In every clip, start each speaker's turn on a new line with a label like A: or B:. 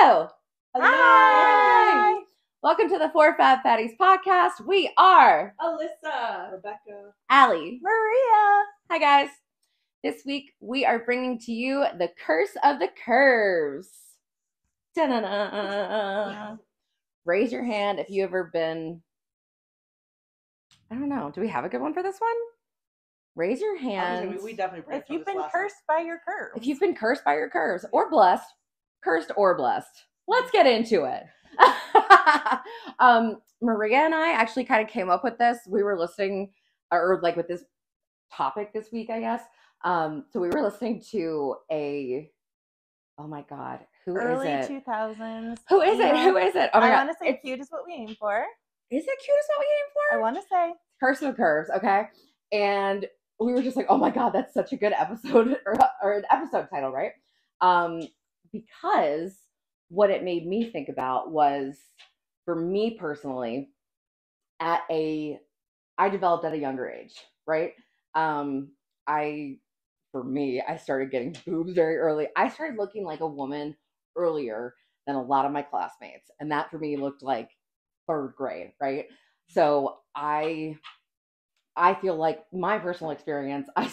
A: Hello.
B: Hi.
A: Welcome to the Four Fab Fatties podcast. We are
B: Alyssa, Rebecca,
A: Allie,
B: Miria.
A: Hi guys. This week we are bringing to you the curse of the curves. Da-na-na. Raise your hand if you ever been. I don't know. Do we have a good one for this one? Raise your hand.
C: We definitely.
B: If you've been cursed by your curves.
A: If you've been cursed by your curves or blessed, cursed or blessed. Let's get into it. Miria and I actually kind of came up with this. We were listening, or like with this topic this week, I guess. So we were listening to oh my God,
B: early
A: is it?
B: 2000s.
A: Who is it? Who is it? Oh my God.
B: I want to say cute is what we aim for.
A: Is it cute is what we aim for?
B: I want to say.
A: Curse of Curves, okay? And we were just like, oh my God, that's such a good episode, or an episode title, right? Because what it made me think about was, for me personally, I developed at a younger age, right? I started getting boobs very early. I started looking like a woman earlier than a lot of my classmates. And that for me looked like third grade, right? So I feel like my personal experience, I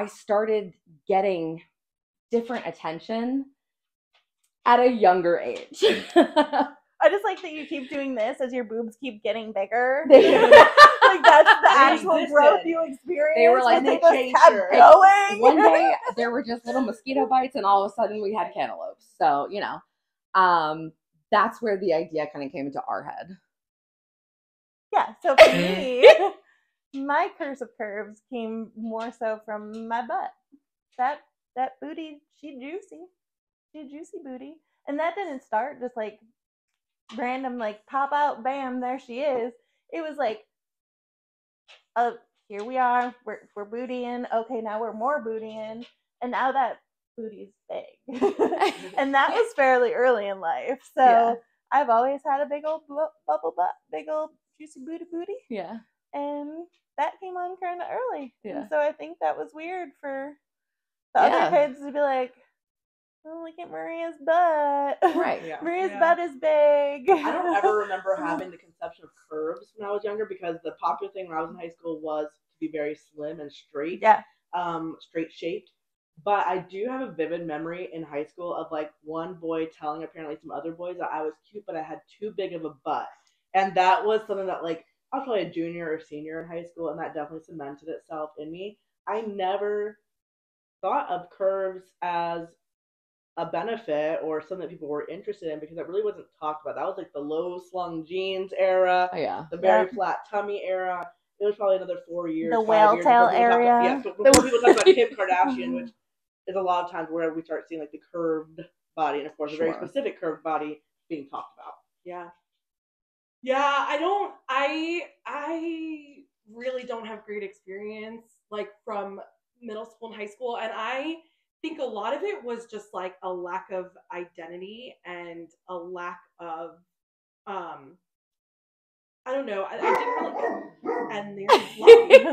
A: started getting different attention at a younger age.
B: I just like that you keep doing this as your boobs keep getting bigger. Like that's the actual growth you experience.
A: They were like,
B: they just kept going.
A: One day there were just little mosquito bites, and all of a sudden we had cantaloupes. So that's where the idea kind of came into our head.
B: Yeah. So for me, my curse of curves came more so from my butt. That booty, she juicy booty, and that didn't start just like random, like pop out, bam, there she is. It was like, here we are, we're bootying. Okay, now we're more bootying, and now that booty's big, and that was fairly early in life. So yeah. I've always had a big old bubble butt, big old juicy booty.
A: Yeah,
B: and that came on kind of early.
A: Yeah,
B: and so I think that was weird for the other kids to be like, oh, look at Maria's butt.
A: Right.
B: Yeah. Maria's butt is big.
C: I don't ever remember having the conception of curves when I was younger, because the popular thing when I was in high school was to be very slim and straight.
B: Yeah.
C: Straight shaped. But I do have a vivid memory in high school of like one boy telling apparently some other boys that I was cute, but I had too big of a butt. And that was something that, like, I was probably a junior or senior in high school, and that definitely cemented itself in me. I never thought of curves as a benefit or something that people were interested in, because it really wasn't talked about. That was like the low slung jeans era, the very flat tummy era. It was probably another 4 years.
B: The whale tail era.
C: Before people talk about Kim Kardashian, which is a lot of times where we start seeing like the curved body, and of course a very specific curved body being talked about.
D: Yeah, I really don't have great experience like from middle school and high school, and I think a lot of it was just like a lack of identity and a lack of I don't know. I didn't really, and there's lucky.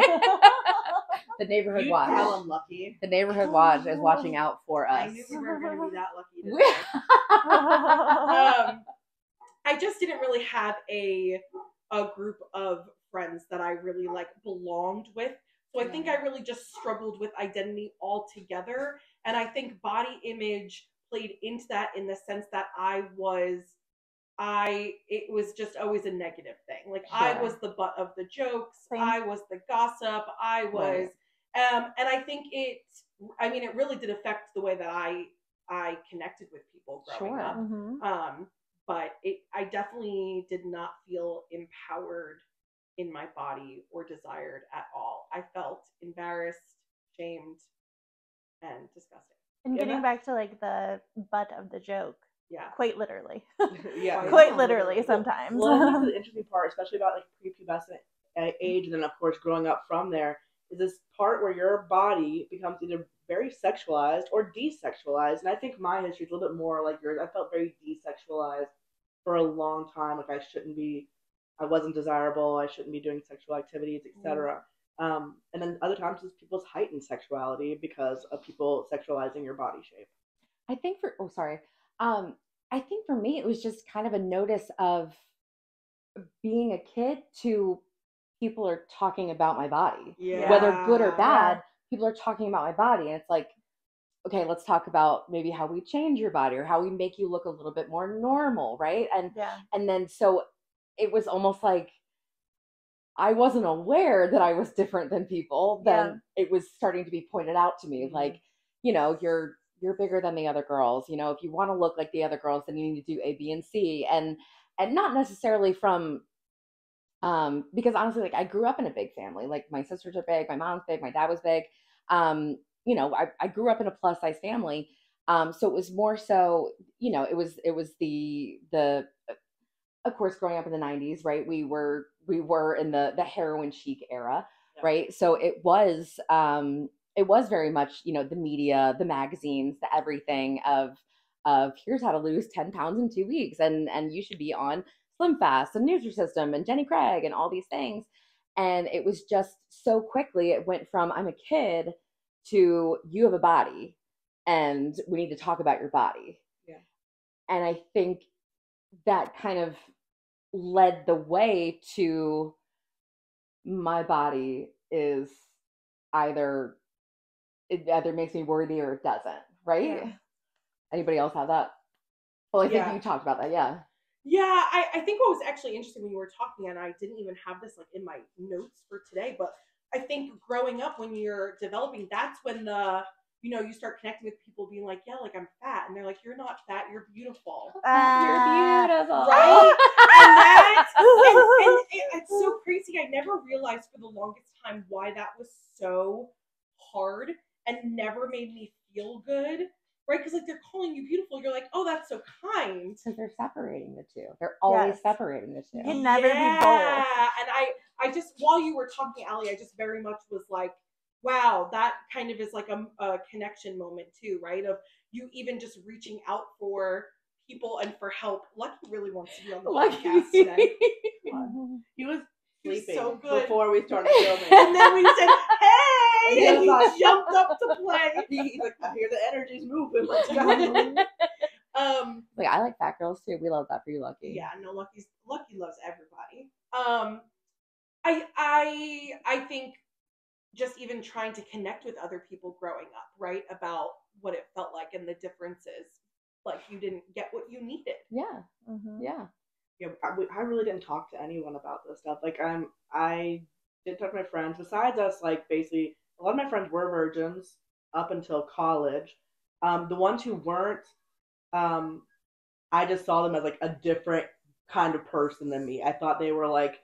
A: The neighborhood watch.
C: How unlucky.
A: The neighborhood watch is watching out for us.
D: I knew we weren't going to be that lucky today. I just didn't really have a group of friends that I really like belonged with. So I think I really just struggled with identity altogether. And I think body image played into that in the sense that it was just always a negative thing. Like I was the butt of the jokes. Same. I was the gossip. I was, and I think it really did affect the way that I connected with people growing up.
B: Mm-hmm.
D: But I definitely did not feel empowered in my body or desired at all. I felt embarrassed, shamed, and disgusting.
B: And getting back to like the butt of the joke.
D: Yeah.
B: Quite literally.
C: Quite
B: literally sometimes.
C: Well, I think the interesting part, especially about like prepubescent age, and then of course growing up from there, is this part where your body becomes either very sexualized or desexualized. And I think my history is a little bit more like yours. I felt very desexualized for a long time. Like I wasn't desirable. I shouldn't be doing sexual activities, etc. And then other times it's people's heightened sexuality because of people sexualizing your body shape.
A: I think for I think for me it was just kind of a notice of being a kid to people are talking about my body.
C: Yeah.
A: Whether good or
B: Yeah.
A: bad, people are talking about my body. And it's like, okay, let's talk about maybe how we change your body or how we make you look a little bit more normal, right?
B: Yeah.
A: And then so it was almost like I wasn't aware that I was different than people. Then it was starting to be pointed out to me, like, you know, you're bigger than the other girls. You know, if you want to look like the other girls, then you need to do A, B, and C, and not necessarily from because honestly, like I grew up in a big family. Like my sisters are big, my mom's big, my dad was big. You know, I grew up in a plus size family. So it was more so, you know, it was the of course growing up in the 90s, right? We were in the heroin chic era, right? So it was very much, you know, the media, the magazines, the everything of here's how to lose 10 pounds in 2 weeks, and you should be on Slim Fast and Nutrisystem and Jenny Craig and all these things. And it was just so quickly, it went from I'm a kid to you have a body and we need to talk about your body.
C: Yeah.
A: And I think that kind of led the way to my body is either it either makes me worthy or it doesn't, right?
D: Yeah.
A: Anybody else have that? Well, I think
D: Yeah.
A: you talked about that, yeah.
D: Yeah, I think what was actually interesting when you were talking, and I didn't even have this like in my notes for today, but I think growing up when you're developing, that's when you start connecting with people being like, yeah, like I'm fat. And they're like, you're not fat, you're beautiful.
A: You're beautiful.
D: Right? And it's so crazy. I never realized for the longest time why that was so hard and never made me feel good. Right? Because like they're calling you beautiful. You're like, oh, that's so kind.
A: Because they're separating the two. They're always separating the two.
B: You can never be both.
D: Yeah. And I just, while you were talking, Allie, I just very much was like, wow, that kind of is like a connection moment too, right? Of you even just reaching out for people and for help. Lucky really wants to be on the podcast today.
C: He was sleeping
D: so good.
C: before we started filming.
D: And then we said, hey! And he jumped up to play.
C: He's like, I hear the energy's moving. Let's go.
A: Like I like fat girls too. We love that for you, Lucky.
D: Yeah, no, Lucky loves everybody. I think just even trying to connect with other people growing up, right? About what it felt like and the differences. Like you didn't get what you needed.
A: Yeah. Mm-hmm. Yeah.
C: Yeah, I really didn't talk to anyone about this stuff. Like I didn't talk to my friends. Besides us, like basically a lot of my friends were virgins up until college. The ones who weren't, I just saw them as like a different kind of person than me. I thought they were like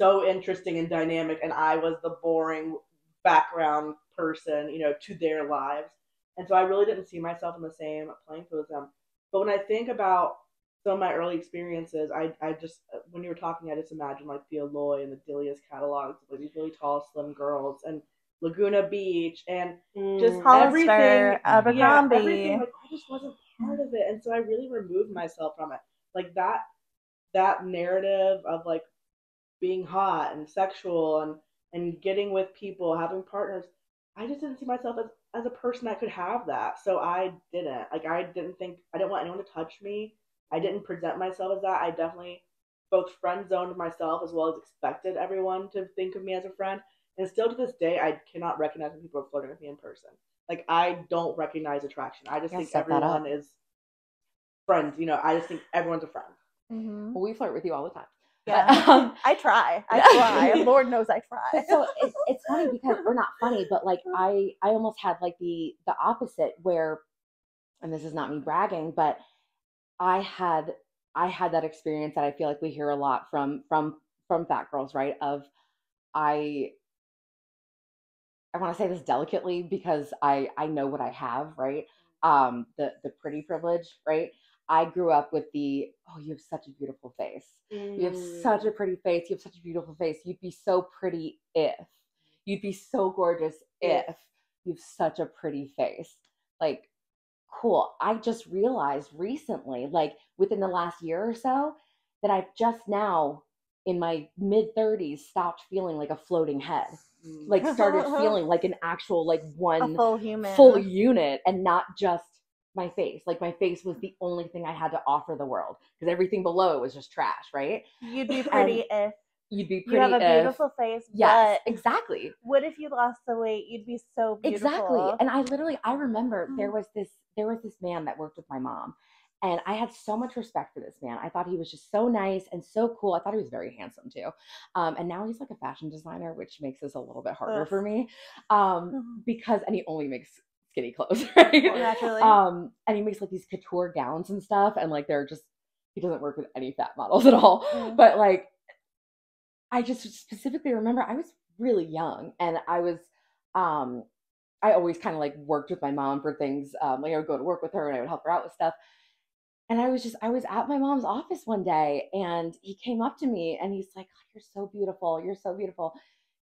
C: so interesting and dynamic, and I was the boring background person, you know, to their lives. And so I really didn't see myself in the same playing field as them. But when I think about some of my early experiences, I just, when you were talking, I just imagined like the Aloy and the Delia's catalogs of like these really tall, slim girls, and Laguna Beach, and just
B: Hollister,
C: everything.
B: Abercrombie.
C: Yeah, everything. Like I just wasn't part of it, and so I really removed myself from it. Like that narrative of like being hot and sexual and getting with people, having partners. I just didn't see myself as a person that could have that. So I didn't. Like I didn't want anyone to touch me. I didn't present myself as that. I definitely both friend zoned myself as well as expected everyone to think of me as a friend. And still to this day, I cannot recognize when people are flirting with me in person. Like I don't recognize attraction. I just think everyone is friends. You know, I just think everyone's a friend.
A: Mm-hmm. Well, we flirt with you all the time.
B: Yeah,
A: but,
B: I try. Lord knows I try.
A: So it's funny because we're not funny, but like I almost had like the opposite where, and this is not me bragging, but I had that experience that I feel like we hear a lot from fat girls, right? Of I want to say this delicately because I know what I have, right? The pretty privilege, right? I grew up with the, oh, you have such a beautiful face. You have such a pretty face. You have such a beautiful face. You'd be so pretty if. You'd be so gorgeous if you have such a pretty face. Like, cool. I just realized recently, like within the last year or so, that I've just now in my mid-30s stopped feeling like a floating head. Like started feeling like an actual like one
B: full human,
A: full unit, and not just my face. Like my face was the only thing I had to offer the world because everything below was just trash, right?
B: You'd be pretty if
A: you'd be
B: you
A: pretty
B: have a
A: if,
B: beautiful face.
A: yes,
B: But
A: exactly.
B: what if you lost the weight? You'd be so beautiful.
A: Exactly. And I remember there was this man that worked with my mom. And I had so much respect for this man. I thought he was just so nice and so cool. I thought he was very handsome too. And now he's like a fashion designer, which makes this a little bit harder for me. And he only makes skinny clothes, right?
B: Naturally.
A: And he makes like these couture gowns and stuff. And like he doesn't work with any fat models at all. But like, I just specifically remember I was really young and I always kind of like worked with my mom for things. Like I would go to work with her and I would help her out with stuff. And I was at my mom's office one day and he came up to me and he's like, oh, you're so beautiful. You're so beautiful.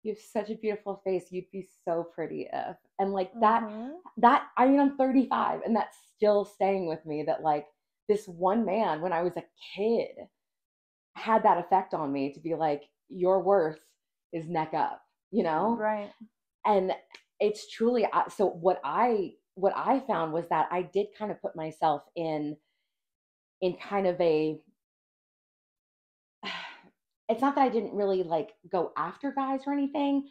A: You have such a beautiful face. You'd be so pretty if. And like I mean, I'm 35 and that's still staying with me that like this one man when I was a kid had that effect on me to be like, your worth is neck up, you know?
B: Right.
A: And it's truly, so what I found was that I did kind of put myself in kind of it's not that I didn't really like go after guys or anything,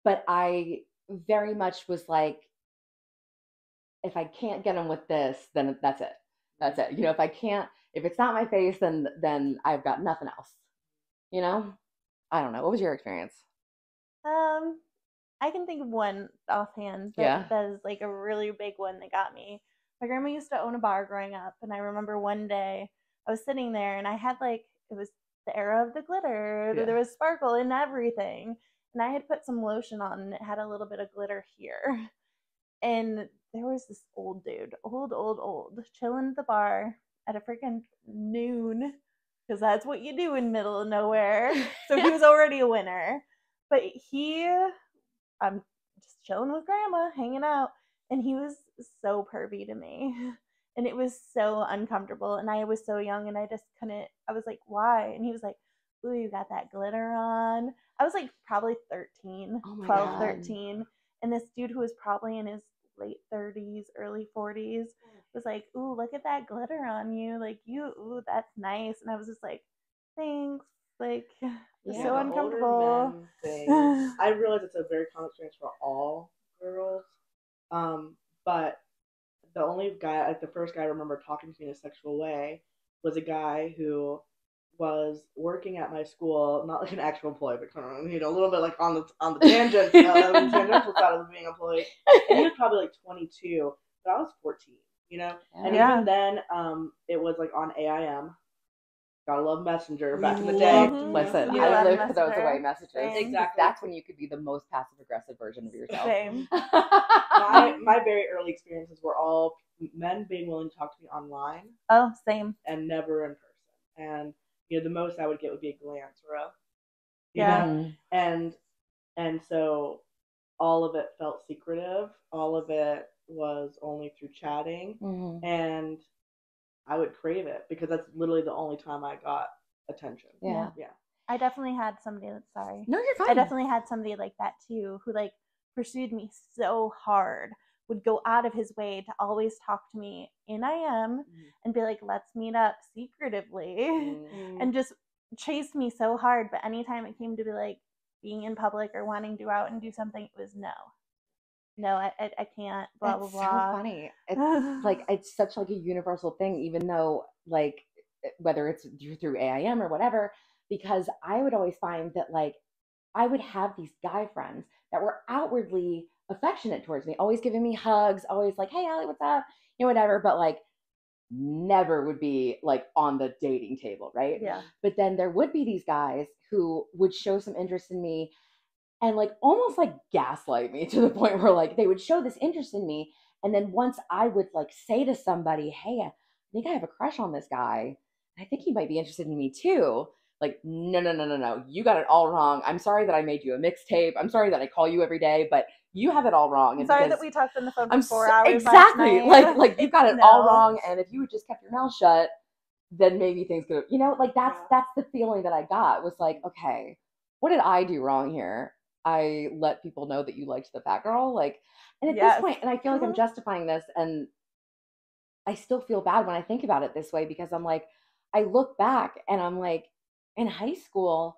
A: but I very much was like, if I can't get them with this, then that's it. That's it. You know, if it's not my face, then I've got nothing else, you know? I don't know. What was your experience?
B: I can think of one offhand that is like a really big one that got me. My grandma used to own a bar growing up, and I remember one day I was sitting there and I had like, it was the era of the glitter. There was sparkle in everything. And I had put some lotion on and it had a little bit of glitter here. And there was this old dude, old, chilling at the bar at a freaking noon, because that's what you do in middle of nowhere. So he was already a winner. But I'm just chilling with grandma, hanging out, and he was so pervy to me. And it was so uncomfortable. And I was so young and I just couldn't, I was like, why? And he was like, ooh, you got that glitter on. I was like probably 13, 12, 13. And this dude who was probably in his late 30s, early 40s was like, ooh, look at that glitter on you. Like, ooh, that's nice. And I was just like, thanks. Like, it's so uncomfortable.
C: I realize it's a very common experience for all girls. But the only guy, like the first guy I remember talking to me in a sexual way was a guy who was working at my school, not like an actual employee, but kind of, a little bit like on the tangent, tangential side of being employed. And he was probably like 22, but I was 14, And even then, it was like on AIM. Gotta love Messenger back in the day.
A: Listen, I lived for those away messages. Exactly. That's when you could be the most passive aggressive version of yourself.
B: Same.
C: My very early experiences were all men being willing to talk to me online.
B: Oh, same.
C: And never in person. And the most I would get would be a glance or and so all of it felt secretive. All of it was only through chatting, and I would crave it because that's literally the only time I got attention.
B: Yeah. I definitely had somebody sorry.
A: No, you're fine.
B: I definitely had somebody like that too, who like pursued me so hard, would go out of his way to always talk to me in IM and be like, let's meet up secretively and just chased me so hard. But anytime it came to be like being in public or wanting to go out and do something, it was no, I can't, blah, blah, blah.
A: So funny. It's like, it's such like a universal thing, even though like, whether it's through AIM or whatever, because I would always find that like, I would have these guy friends that were outwardly affectionate towards me, always giving me hugs, always like, hey, Allie, what's up? Whatever. But like, never would be like on the dating table, right?
B: Yeah.
A: But then there would be these guys who would show some interest in me and like almost like gaslight me to the point where like they would show this interest in me. And then once I would like say to somebody, hey, I think I have a crush on this guy. I think he might be interested in me too. Like, no. You got it all wrong. I'm sorry that I made you a mixtape. I'm sorry that I call you every day, but you have it all wrong.
B: I'm sorry that we talked on the phone for 4 hours.
A: Exactly. Like you got it all wrong. And if you had just kept your mouth shut, then maybe things could have, like that's the feeling that I got was like, okay, what did I do wrong here? I let people know that you liked the fat girl. Like, and at this point, and I feel like I'm justifying this, and I still feel bad when I think about it this way, because I'm like, I look back and I'm like, in high school,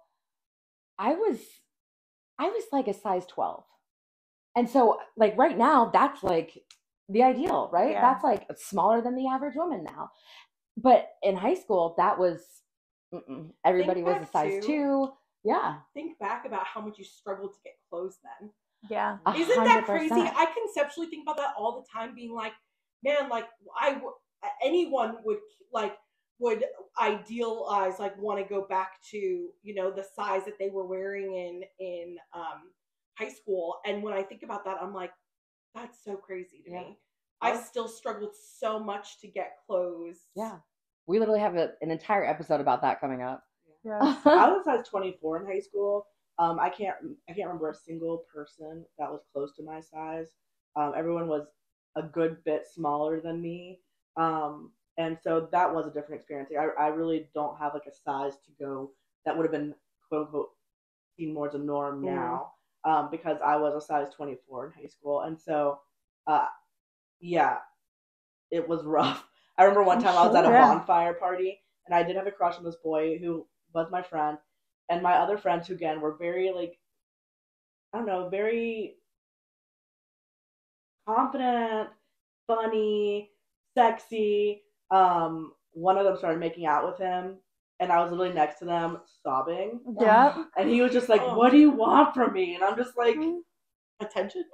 A: I was like a size 12. And so like right now, that's like the ideal, right?
B: Yeah.
A: That's like smaller than the average woman now. But in high school, that was, everybody was a size 2. Yeah.
D: Think back about how much you struggled to get clothes then.
B: Yeah.
D: Isn't that
A: 100%.
D: crazy? I conceptually think about that all the time, being like, man, like anyone would idealize, like, want to go back to, you know, the size that they were wearing in high school. And when I think about that, I'm like, that's so crazy to me. I still struggled so much to get clothes.
A: Yeah. We literally have an entire episode about that coming up.
B: Yeah.
C: I was size 24 in high school. I can't remember a single person that was close to my size. Everyone was a good bit smaller than me. And so that was a different experience. I really don't have like a size to go that would have been quote unquote seen more as a norm now, because I was a size 24 in high school. And so, yeah, it was rough. I remember one time I was at a bonfire party, and I did have a crush on this boy who was my friend, and my other friends who again were very like, I don't know, very confident, funny, sexy. One of them started making out with him, and I was literally next to them sobbing.
B: Yeah.
C: And he was just like, "What do you want from me?" And I'm just like,
D: attention.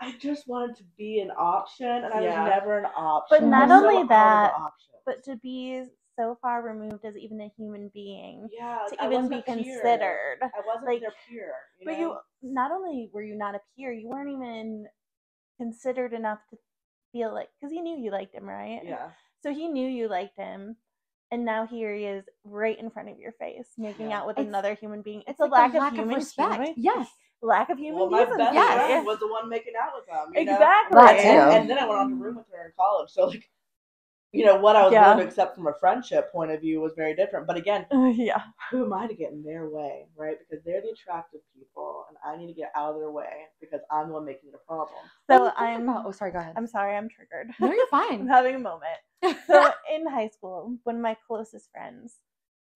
C: I just wanted to be an option, and I was
D: Yeah.
C: never an option.
B: But not
C: I was
B: only
C: so
B: that,
C: out of options.
B: but to be so far removed as even a human being,
C: Yeah,
B: to
C: I
B: even
C: wasn't
B: be
C: a peer.
B: considered.
C: I wasn't
B: like,
C: their peer.
B: But you, not only were you not a peer, you weren't even considered enough to feel like, because he knew you liked him, right?
C: Yeah.
B: So he knew you liked him, and now here he is right in front of your face, making out with another human being. It's a
A: like
B: lack of human
A: respect.
B: human,
A: Yes.
B: lack of human
C: my
B: decency.
C: best friend was the one making out with them. You
B: Exactly.
C: know?
A: That too.
C: And then I went on to room with her in college. So like, you know, what I was willing to accept from a friendship point of view was very different. But again, who am I to get in their way, right? Because they're the attractive people, and I need to get out of their way because I'm the one making it a problem.
B: So
A: oh, sorry, go ahead.
B: I'm sorry, I'm triggered.
A: No, you're fine.
B: I'm having a moment. So in high school, one of my closest friends,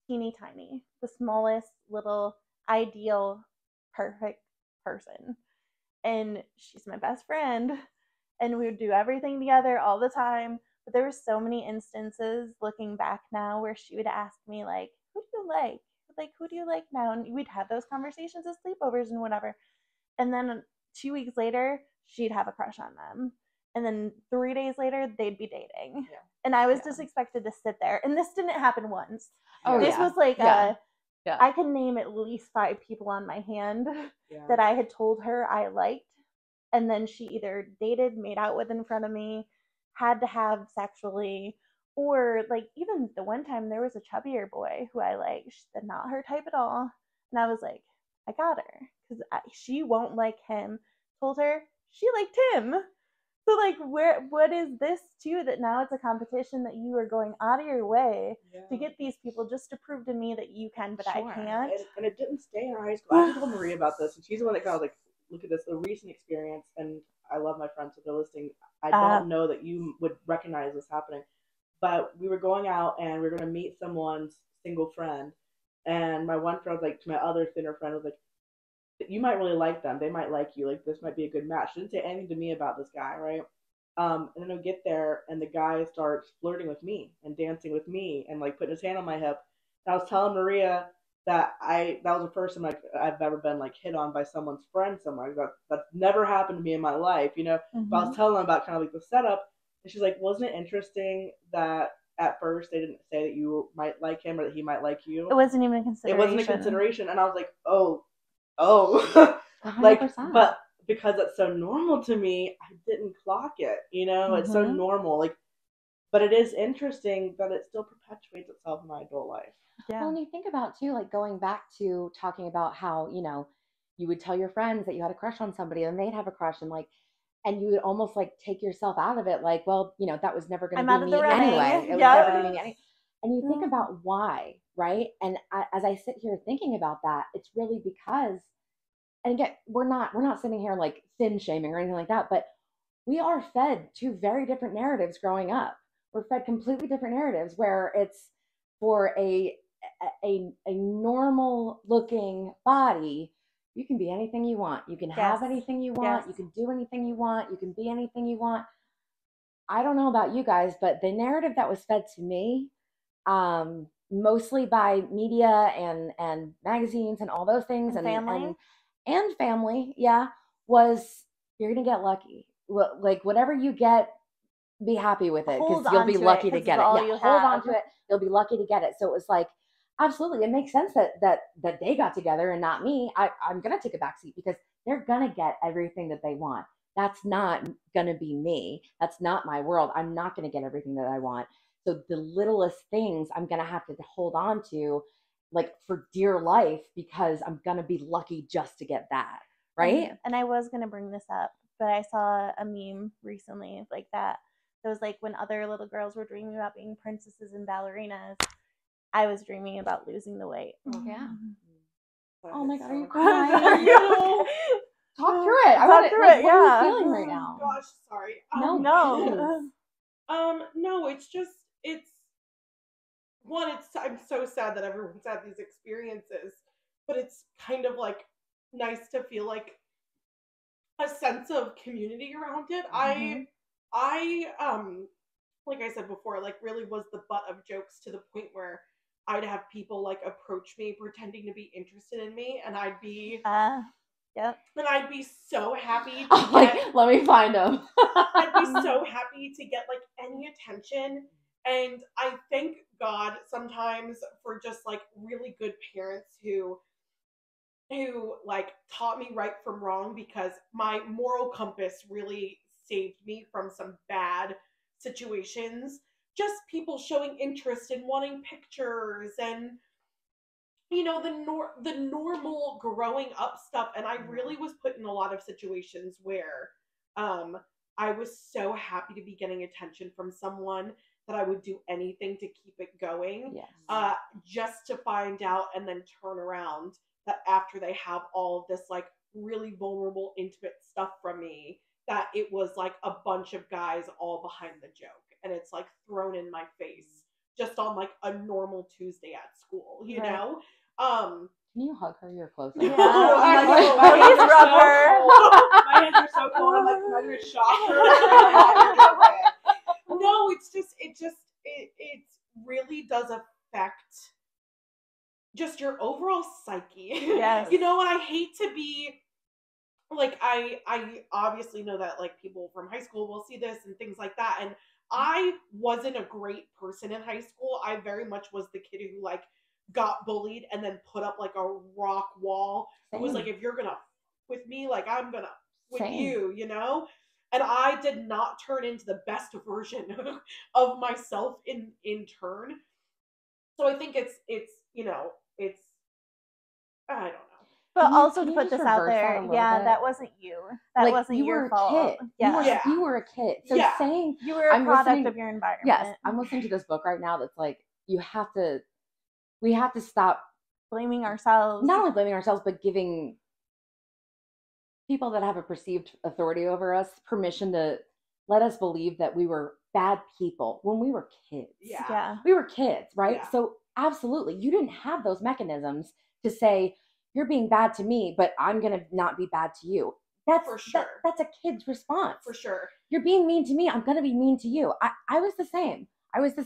B: teeny tiny, the smallest little ideal perfect person, and she's my best friend, and we would do everything together all the time. But there were so many instances looking back now where she would ask me, like, who do you like? Like, who do you like now? And we'd have those conversations at sleepovers and whatever. And then 2 weeks later, she'd have a crush on them. And then 3 days later, they'd be dating. Yeah. And I was just expected to sit there. And this didn't happen once. This was like I can name at least 5 people on my hand that I had told her I liked. And then she either dated, made out with in front of me, had to have sexually, or like even the one time there was a chubbier boy who I liked, not her type at all. And I was like, I got her because she won't like him. Told her she liked him. So like, what is this too? That now it's a competition that you are going out of your way to get these people just to prove to me that you can, but I can't.
C: And it didn't stay in our high school. I actually told Maria about this, and she's the one that kind of like, look at this, a recent experience. And I love my friends, so they're listening. I don't know that you would recognize this happening, but we were going out and we were going to meet someone's single friend, and my one friend was like to my other thinner friend was like, you might really like them. They might like you. Like, this might be a good match. She didn't say anything to me about this guy, right? And then we get there, and the guy starts flirting with me and dancing with me and like putting his hand on my hip. And I was telling Maria that that was the first time like I've ever been like hit on by someone's friend somewhere. That's never happened to me in my life, you know. Mm-hmm. But I was telling them about kind of like the setup, and she's like, "Wasn't it interesting that at first they didn't say that you might like him or that he might like you?
B: It wasn't even a consideration.
C: It wasn't a consideration." And I was like, "Oh." Like, 100%. But because it's so normal to me, I didn't clock it, you know. Mm-hmm. It's so normal, like, but it is interesting that it still perpetuates itself in my adult life.
A: Well, and you think about too, like going back to talking about how, you know, you would tell your friends that you had a crush on somebody and they'd have a crush, and like, and you would almost like take yourself out of it, like, well, you know, that was never going to be me anyway. It was never going to be me anyway. And you think about why, right? And as I sit here thinking about that, it's really because, and again, we're not sitting here like thin shaming or anything like that, but we are fed two very different narratives growing up. We're fed completely different narratives where it's for a normal looking body, you can be anything you want. You can have anything you want. You can do anything you want. You can be anything you want. I don't know about you guys, but the narrative that was fed to me, mostly by media and magazines and all those things and family, yeah, was you're gonna get lucky. Like whatever you get, be happy with it because you'll be lucky to get it. Yeah, hold on to it. You'll be lucky to get it. So it was like, absolutely, it makes sense that they got together and not me. I'm gonna take a backseat because they're gonna get everything that they want. That's not gonna be me. That's not my world. I'm not gonna get everything that I want. So the littlest things I'm gonna have to hold on to, like for dear life, because I'm gonna be lucky just to get that. Right.
B: And I was gonna bring this up, but I saw a meme recently like that. It was like when other little girls were dreaming about being princesses and ballerinas, I was dreaming about losing the weight.
A: Oh, yeah.
C: But
A: Oh my
C: it's
A: God,
C: so
A: are you
C: much-
A: crying?
D: No.
A: Talk through it.
B: Talk through it,
A: what are
B: yeah.
A: you feeling right now?
D: Gosh, sorry.
A: No.
D: No, it's I'm so sad that everyone's had these experiences, but it's kind of like nice to feel like a sense of community around it.
B: Mhm.
D: I like I said before, like really was the butt of jokes to the point where I'd have people like approach me pretending to be interested in me, and I'd be
B: Yep.
D: and I'd be so happy to
A: Like, let me find them.
D: I'd be so happy to get like any attention. And I thank God sometimes for just like really good parents who like taught me right from wrong, because my moral compass really saved me from some bad situations. Just people showing interest and wanting pictures and the normal growing up stuff. And I really was put in a lot of situations where I was so happy to be getting attention from someone that I would do anything to keep it going.
A: Yes.
D: Just to find out and then turn around that after they have all of this like really vulnerable, intimate stuff from me, that it was like a bunch of guys all behind the joke, and it's like thrown in my face just on like a normal Tuesday at school, you know?
A: Can you hug her? You're closer.
B: Yeah.
C: I'm like,
B: Oh,
C: my hands
B: please
C: are
B: rub
C: so
B: her.
C: cold. My hands are so cold. I'm like, am I gonna shock her?
D: No, it really does affect just your overall psyche.
B: Yes.
D: And I hate to be like, I obviously know that like people from high school will see this and things like that, and I wasn't a great person in high school. I very much was the kid who like got bullied and then put up like a rock wall. It was like, if you're gonna with me, like I'm gonna with you, and I did not turn into the best version of myself in turn. So I think it's I don't know.
B: But also
A: can
B: to
A: you
B: put
A: just
B: this out
A: reverse that
B: there,
A: a little
B: yeah,
A: bit?
B: that wasn't you. That
A: Like,
B: wasn't
A: you
B: your
A: were a
B: fault.
A: kid.
B: Yeah.
A: You were a kid. So
D: Yeah.
A: saying
B: You were a
A: I'm
B: product
A: listening-
B: of your environment.
A: Yes, I'm listening to this book right now that's like, we have to stop
B: Blaming ourselves.
A: not only blaming ourselves, but giving people that have a perceived authority over us permission to let us believe that we were bad people when we were kids.
B: Yeah.
A: We were kids, right?
D: Yeah.
A: So absolutely, you didn't have those mechanisms to say, you're being bad to me, but I'm going to not be bad to you. That's
D: For sure.
A: That's a kid's response.
D: For sure.
A: You're being mean to me. I'm going to be mean to you. I was the same. I
D: I talk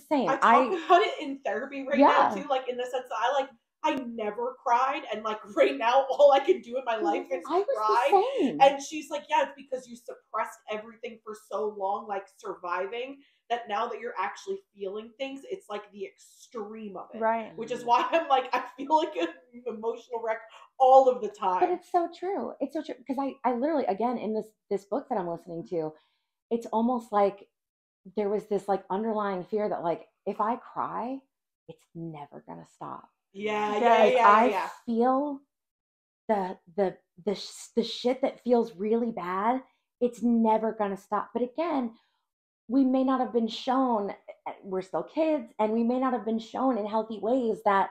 D: about it in therapy right now too, like in the sense that I never cried, and like right now all I can do in my life is
A: I was
D: cry.
A: the same.
D: And she's like, yeah, it's because you suppressed everything for so long, like surviving, that now that you're actually feeling things, it's like the extreme of it.
B: Right.
D: Which is why I'm like, I feel like an emotional wreck all of the time.
A: But it's so true. It's so true. Because I literally, again, in this book that I'm listening to, it's almost like there was this like underlying fear that like, if I cry, it's never going to stop. I feel the shit that feels really bad, it's never going to stop. But again, we may not have been shown, we're still kids, and we may not have been shown in healthy ways that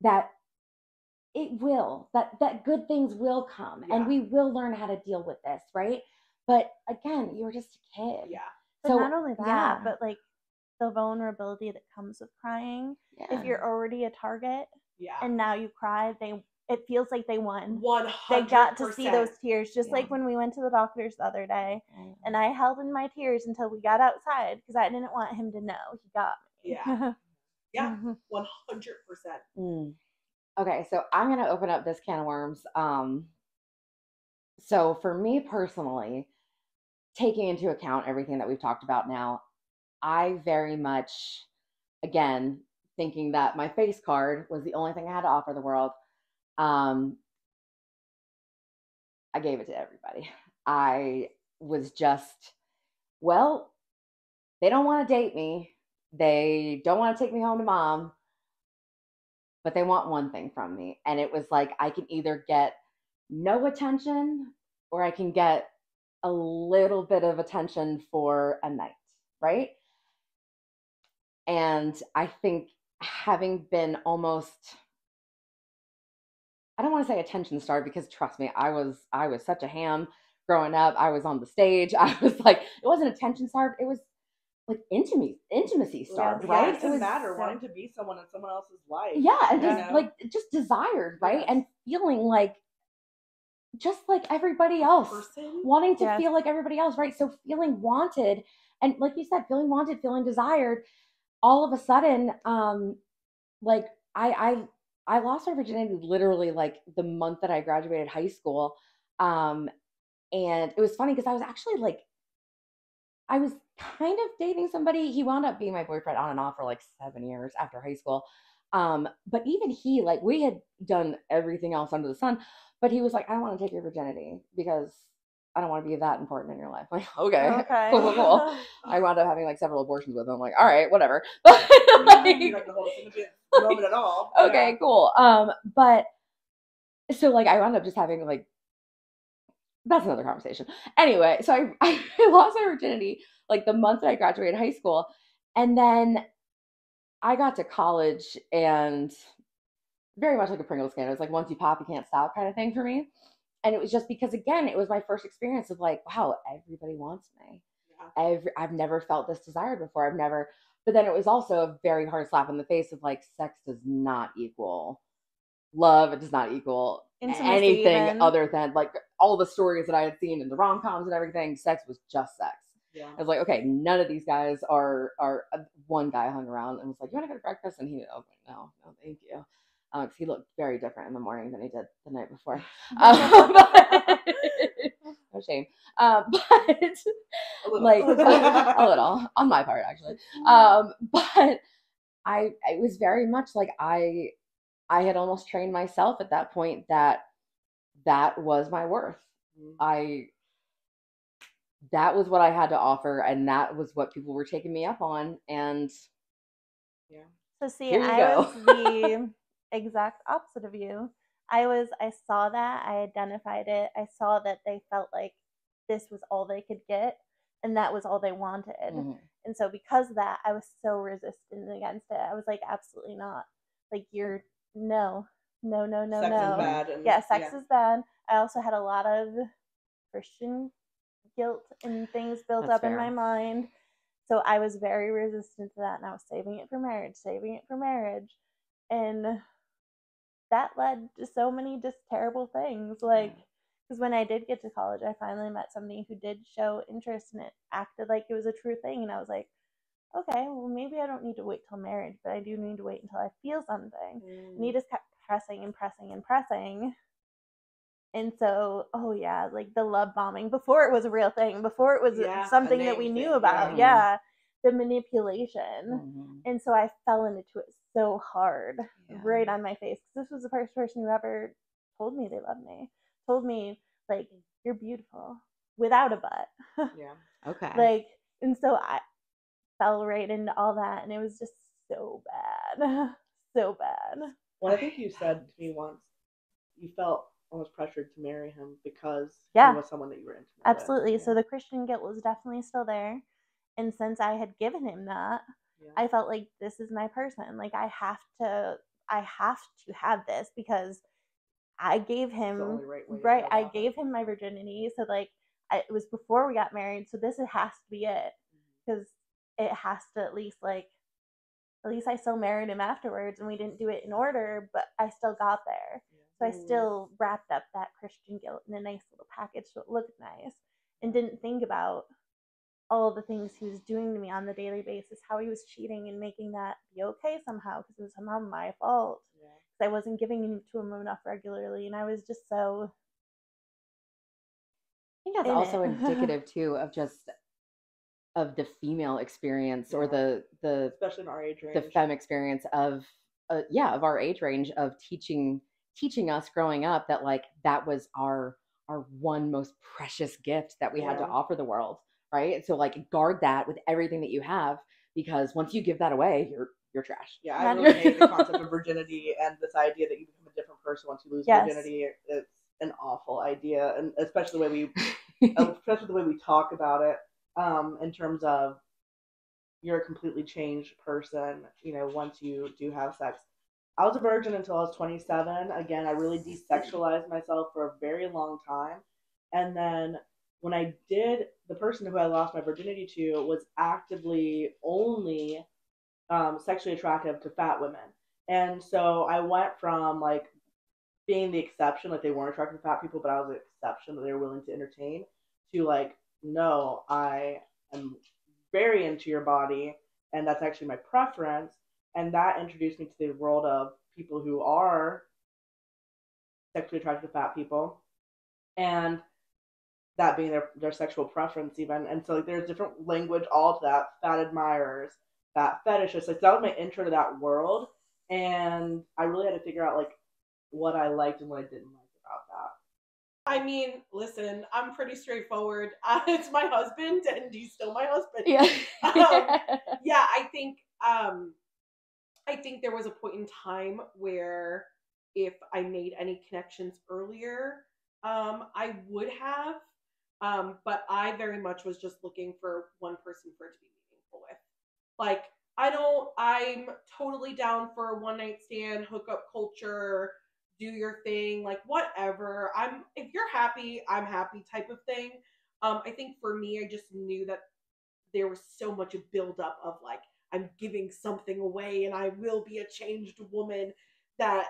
A: it will, that good things will come, and we will learn how to deal with this, right? But again, you were just a kid.
C: Yeah.
B: But not only that,
A: yeah.
B: but like the vulnerability that comes with crying.
A: Yeah.
B: If you're already a target
C: Yeah.
B: and now you cry, it feels like they won.
D: 100%.
B: They got to see those tears, just
A: Yeah.
B: like when we went to the doctors the other day,
A: Right.
B: and I held in my tears until we got outside because I didn't want him to know he got me.
C: Yeah. Yeah. 100%.
A: Okay, so I'm gonna open up this can of worms. So for me personally, taking into account everything that we've talked about now, I very much, again, thinking that my face card was the only thing I had to offer the world. I gave it to everybody. I was just, well, they don't want to date me. They don't want to take me home to mom, but they want one thing from me. And it was like, I can either get no attention or I can get a little bit of attention for a night, right? And I think having been almost, I don't want to say attention starved, because trust me, I was such a ham growing up. I was on the stage. I was like, it wasn't attention starved. It was like intimacy starved,
C: Yeah,
A: right?
C: it doesn't matter wanting to be someone in someone else's life.
A: Yeah, and
C: you
A: just
C: know?
A: like just desired, right?
C: Yes.
A: And feeling like just like everybody else, wanting to feel like everybody else, right? So feeling wanted, and like you said, feeling wanted, feeling desired. All of a sudden, like I lost my virginity literally like the month that I graduated high school, and it was funny because I was actually like, I was kind of dating somebody. He wound up being my boyfriend on and off for like 7 years after high school. But even he, like, we had done everything else under the sun, but he was like, I don't want to take your virginity because I don't want to be that important in your life. Like, okay. Cool. I wound up having like several abortions with him. I'm like, all right, whatever. But like,
C: You're not gonna hold us in a moment at all.
A: Okay, cool. But so like I wound up just having like, that's another conversation. Anyway, so I lost my virginity like the month that I graduated high school. And then I got to college, and very much like a Pringles can. It was like, once you pop, you can't stop kind of thing for me. And it was just because, again, it was my first experience of like, wow, everybody wants me. Yeah. I've never felt this desired before. But then it was also a very hard slap in the face of like, sex does not equal love. It does not equal intimacy, anything even other than like all the stories that I had seen in the rom-coms and everything. Sex was just sex. Yeah. I was like, okay, none of these guys are one guy hung around and was like, you want to go to breakfast? And he was like, no, thank you. Because he looked very different in the morning than he did the night before. No shame. But like a little on my part, actually. But it was very much like I had almost trained myself at that point that was my worth. That was what I had to offer, and that was what people were taking me up on. And
B: yeah. So see, I was the exact opposite of you. I saw that, I identified it, I saw that they felt like this was all they could get, and that was all they wanted. Mm-hmm. And so because of that, I was so resistant against it. I was like, absolutely not. Like, you're no. Sex is bad. Sex is bad. I also had a lot of Christian guilt and things built up in my mind. So I was very resistant to that, and I was saving it for marriage. And that led to so many just terrible things. Like, because when I did get to college, I finally met somebody who did show interest, and it acted like it was a true thing. And I was like, okay, well, maybe I don't need to wait till marriage, but I do need to wait until I feel something. And he just kept pressing and pressing and pressing. And so, like the love bombing, before it was a real thing, before it was something that we knew about, the manipulation. Mm-hmm. And so I fell into it so hard, right on my face. This was the first person who ever told me they loved me, told me, like, you're beautiful, without a but. Yeah. Okay. Like, and so I fell right into all that, and it was just so bad. So bad.
C: Well, I think you said to me once, you felt almost pressured to marry him because he was someone that you were intimate with.
B: Absolutely. So the Christian guilt was definitely still there. And since I had given him that, I felt like this is my person. Like, I have to have this because I gave him, I gave him my virginity. So like, it was before we got married, so this has to be it, because it has to at least I still married him afterwards, and we didn't do it in order, but I still got there. So I still wrapped up that Christian guilt in a nice little package so it looked nice, and didn't think about all the things he was doing to me on the daily basis, how he was cheating and making that be okay somehow, because it was somehow my fault. I wasn't giving to him enough regularly, and I was just so.
A: I think that's also indicative too of the female experience, or the
C: especially in our age range,
A: the femme experience of our age range, of teaching us growing up that like that was our one most precious gift that we had to offer the world, right? So like guard that with everything that you have, because once you give that away, you're trash.
C: Yeah, I really hate the concept of virginity and this idea that you become a different person once you lose virginity. It's an awful idea, and especially the way we talk about it, in terms of you're a completely changed person, once you do have sex. I was a virgin until I was 27. Again, I really desexualized myself for a very long time. And then when I did, the person who I lost my virginity to was actively only sexually attractive to fat women. And so I went from like being the exception, like they weren't attracted to fat people, but I was the exception that they were willing to entertain, to like, no, I am very into your body, and that's actually my preference. And that introduced me to the world of people who are sexually attracted to fat people, and that being their sexual preference even. And so like there's different language all to that, fat admirers, fat fetishists. Like that was my intro to that world, and I really had to figure out like what I liked and what I didn't like about that.
D: I mean, listen, I'm pretty straightforward. It's my husband, and he's still my husband.
A: Yeah.
D: Yeah, I think there was a point in time where if I made any connections earlier, I would have. But I very much was just looking for one person for it to be meaningful with. Like, I'm totally down for a one night stand, hookup culture, do your thing, like whatever. If you're happy, I'm happy type of thing. I think for me, I just knew that there was so much buildup of like, I'm giving something away and I will be a changed woman, and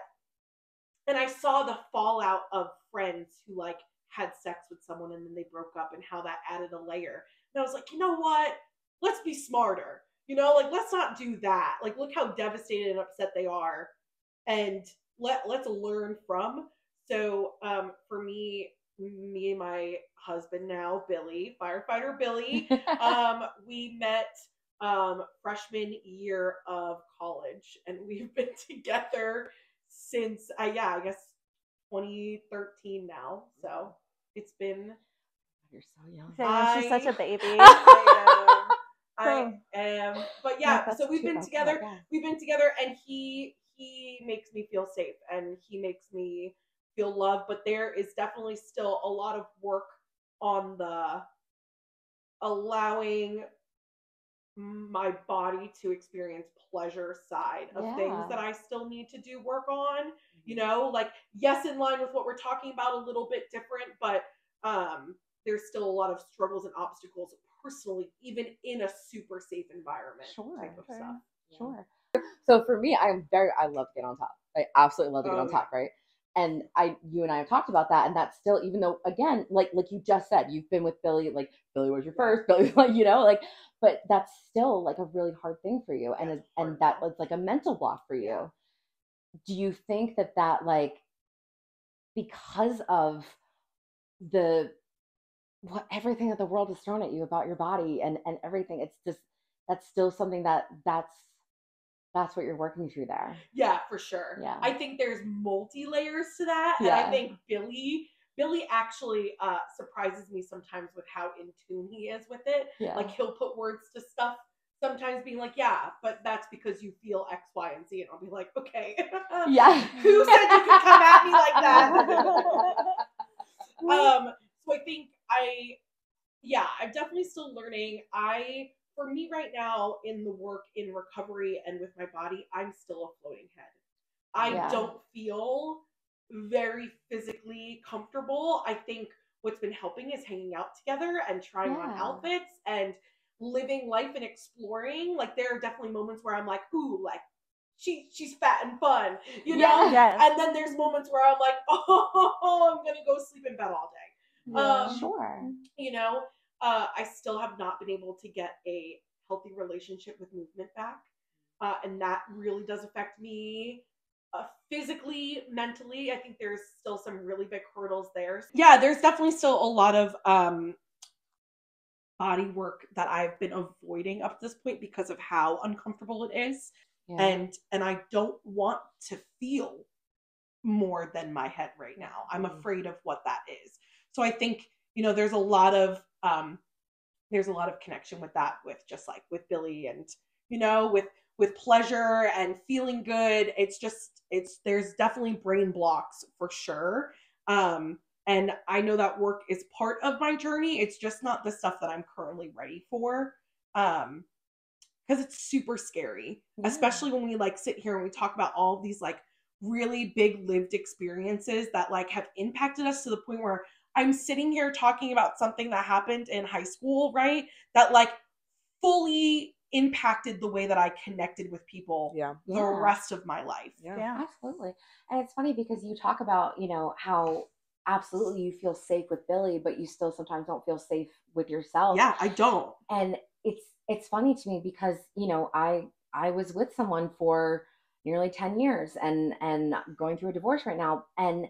D: I saw the fallout of friends who like had sex with someone and then they broke up, and how that added a layer. And I was like, you know what? Let's be smarter. Like let's not do that. Like look how devastated and upset they are, and let's learn from. So for me and my husband now, Billy, firefighter Billy, we met freshman year of college, and we've been together since I guess 2013 now. So it's been.
A: You're so young.
B: She's such a baby.
D: I am. But yeah, so we've been together. We've been together, and he makes me feel safe, and he makes me feel loved. But there is definitely still a lot of work on the allowing my body to experience pleasure side of things that I still need to do work on. Like yes, in line with what we're talking about, a little bit different, but there's still a lot of struggles and obstacles personally, even in a super safe environment type of stuff.
A: Sure. So for me, I love to get on top. I absolutely love to get on top, right? And you and I have talked about that, and that's still, even though again, like you just said, you've been with Billy, like Billy was your first, Billy, like, but that's still like a really hard thing for you, and that it's like a mental block for you. Do you think that like, because of everything that the world has thrown at you about your body and everything, it's just, that's still something that's what you're working through there?
D: Yeah, for sure.
A: Yeah.
D: I think there's multi-layers to that. And I think Billy actually surprises me sometimes with how in tune he is with it. Yeah. Like he'll put words to stuff, sometimes being like, yeah, but that's because you feel X, Y, and Z. And I'll be like, okay.
A: Yeah.
D: Who said you could come at me like that? So I think I'm definitely still learning. For me right now, in the work in recovery and with my body, I'm still a floating head. I don't feel very physically comfortable. I think what's been helping is hanging out together and trying on
A: Yeah.
D: outfits and living life and exploring. Like there are definitely moments where I'm like, ooh, like she's fat and fun, you know?
B: Yes.
D: And then there's moments where I'm like, oh, I'm gonna go sleep in bed all day.
B: Yeah.
A: Sure.
D: You know, I still have not been able to get a healthy relationship with movement back. And that really does affect me physically, mentally. I think there's still some really big hurdles there. Yeah, there's definitely still a lot of body work that I've been avoiding up to this point because of how uncomfortable it is.
A: Yeah.
D: And I don't want to feel more than my head right now. I'm afraid of what that is. So I think, you know, there's a lot of connection with that, with just like with Billy and, you know, with pleasure and feeling good. There's definitely brain blocks for sure. And I know that work is part of my journey. It's just not the stuff that I'm currently ready for. Because it's super scary, especially when we like sit here and we talk about all of these like really big lived experiences that like have impacted us to the point where I'm sitting here talking about something that happened in high school, right? That like fully impacted the way that I connected with people the rest of my life.
B: Yeah.
A: Absolutely. And it's funny because you talk about, you know, how absolutely you feel safe with Billy, but you still sometimes don't feel safe with yourself.
D: Yeah, I don't.
A: And it's funny to me because, you know, I was with someone for nearly 10 years and going through a divorce right now. And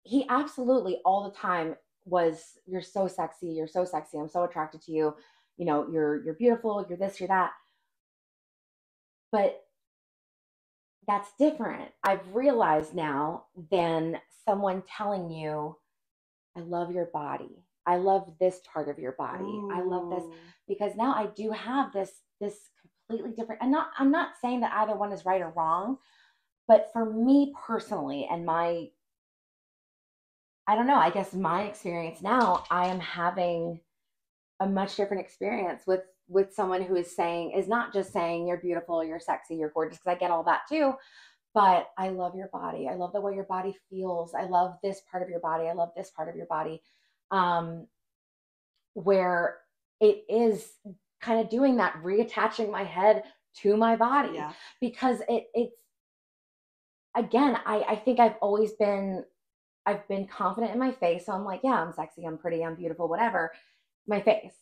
A: he absolutely all the time was, you're so sexy. You're so sexy. I'm so attracted to you. You know, you're beautiful. You're this, you're that. But that's different. I've realized now than someone telling you, I love your body. I love this part of your body.
D: Ooh.
A: I love this, because now I do have this completely different, and I'm not saying that either one is right or wrong, but for me personally and I don't know, I guess my experience now, I am having a much different experience with someone who is not just saying you're beautiful, you're sexy, you're gorgeous, because I get all that too. But I love your body. I love the way your body feels. I love this part of your body. I love this part of your body. Where it is kind of doing that, reattaching my head to my body.
D: Yeah.
A: Because it's, again, I think I've been confident in my face. So I'm like, yeah, I'm sexy, I'm pretty, I'm beautiful, whatever. My face.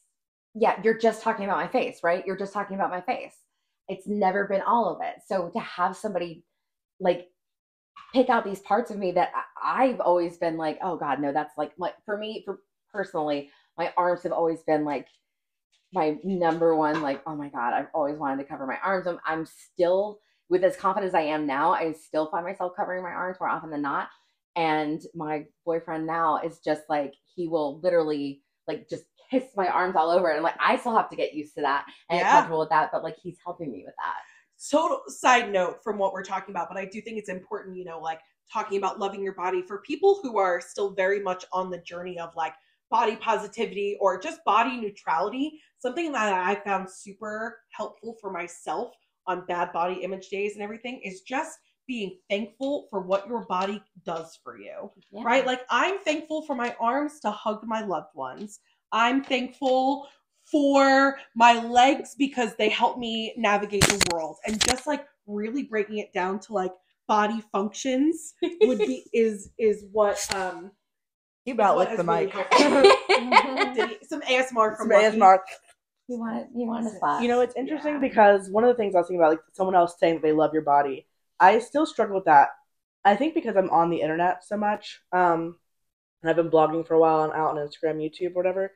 A: Yeah, you're just talking about my face, right? You're just talking about my face. It's never been all of it. So to have somebody like pick out these parts of me that I've always been like, oh God, no, that's like for me, for personally, my arms have always been like my number one, like, oh my God, I've always wanted to cover my arms. I'm still, with as confident as I am now, I still find myself covering my arms more often than not. And my boyfriend now is just like, he will literally like just kiss my arms all over it. And like, I still have to get used to that and get comfortable with that, but like, he's helping me with that.
D: Total side note from what we're talking about, but I do think it's important, you know, like talking about loving your body for people who are still very much on the journey of like body positivity or just body neutrality. Something that I found super helpful for myself on bad body image days and everything is just being thankful for what your body does for you, right? Like I'm thankful for my arms to hug my loved ones. I'm thankful for my legs because they help me navigate the world, and just like really breaking it down to like body functions would be is what
C: you about licked the mic.
D: Some ASMR from
C: ASMR.
A: You want a spot.
C: You know, it's interesting because one of the things I was thinking about, like someone else saying that they love your body, I still struggle with that. I think because I'm on the internet so much, and I've been blogging for a while and out on Instagram, YouTube, whatever.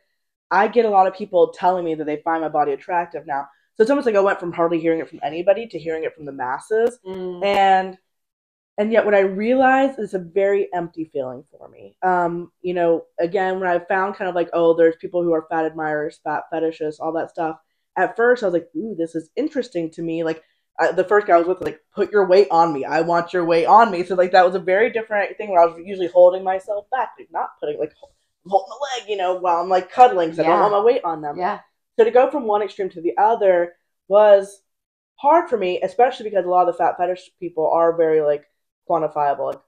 C: I get a lot of people telling me that they find my body attractive now. So it's almost like I went from hardly hearing it from anybody to hearing it from the masses. And yet what I realize is a very empty feeling for me. You know, again, when I found kind of like, oh, there's people who are fat admirers, fat fetishists, all that stuff. At first I was like, ooh, this is interesting to me. Like the first guy I was with, like, put your weight on me. I want your weight on me. So like that was a very different thing where I was usually holding myself back, like not putting like holding the leg, you know, while I'm like cuddling because I don't want my weight on them.
A: Yeah.
C: So to go from one extreme to the other was hard for me, especially because a lot of the fat fetish people are very like quantifiable. Like,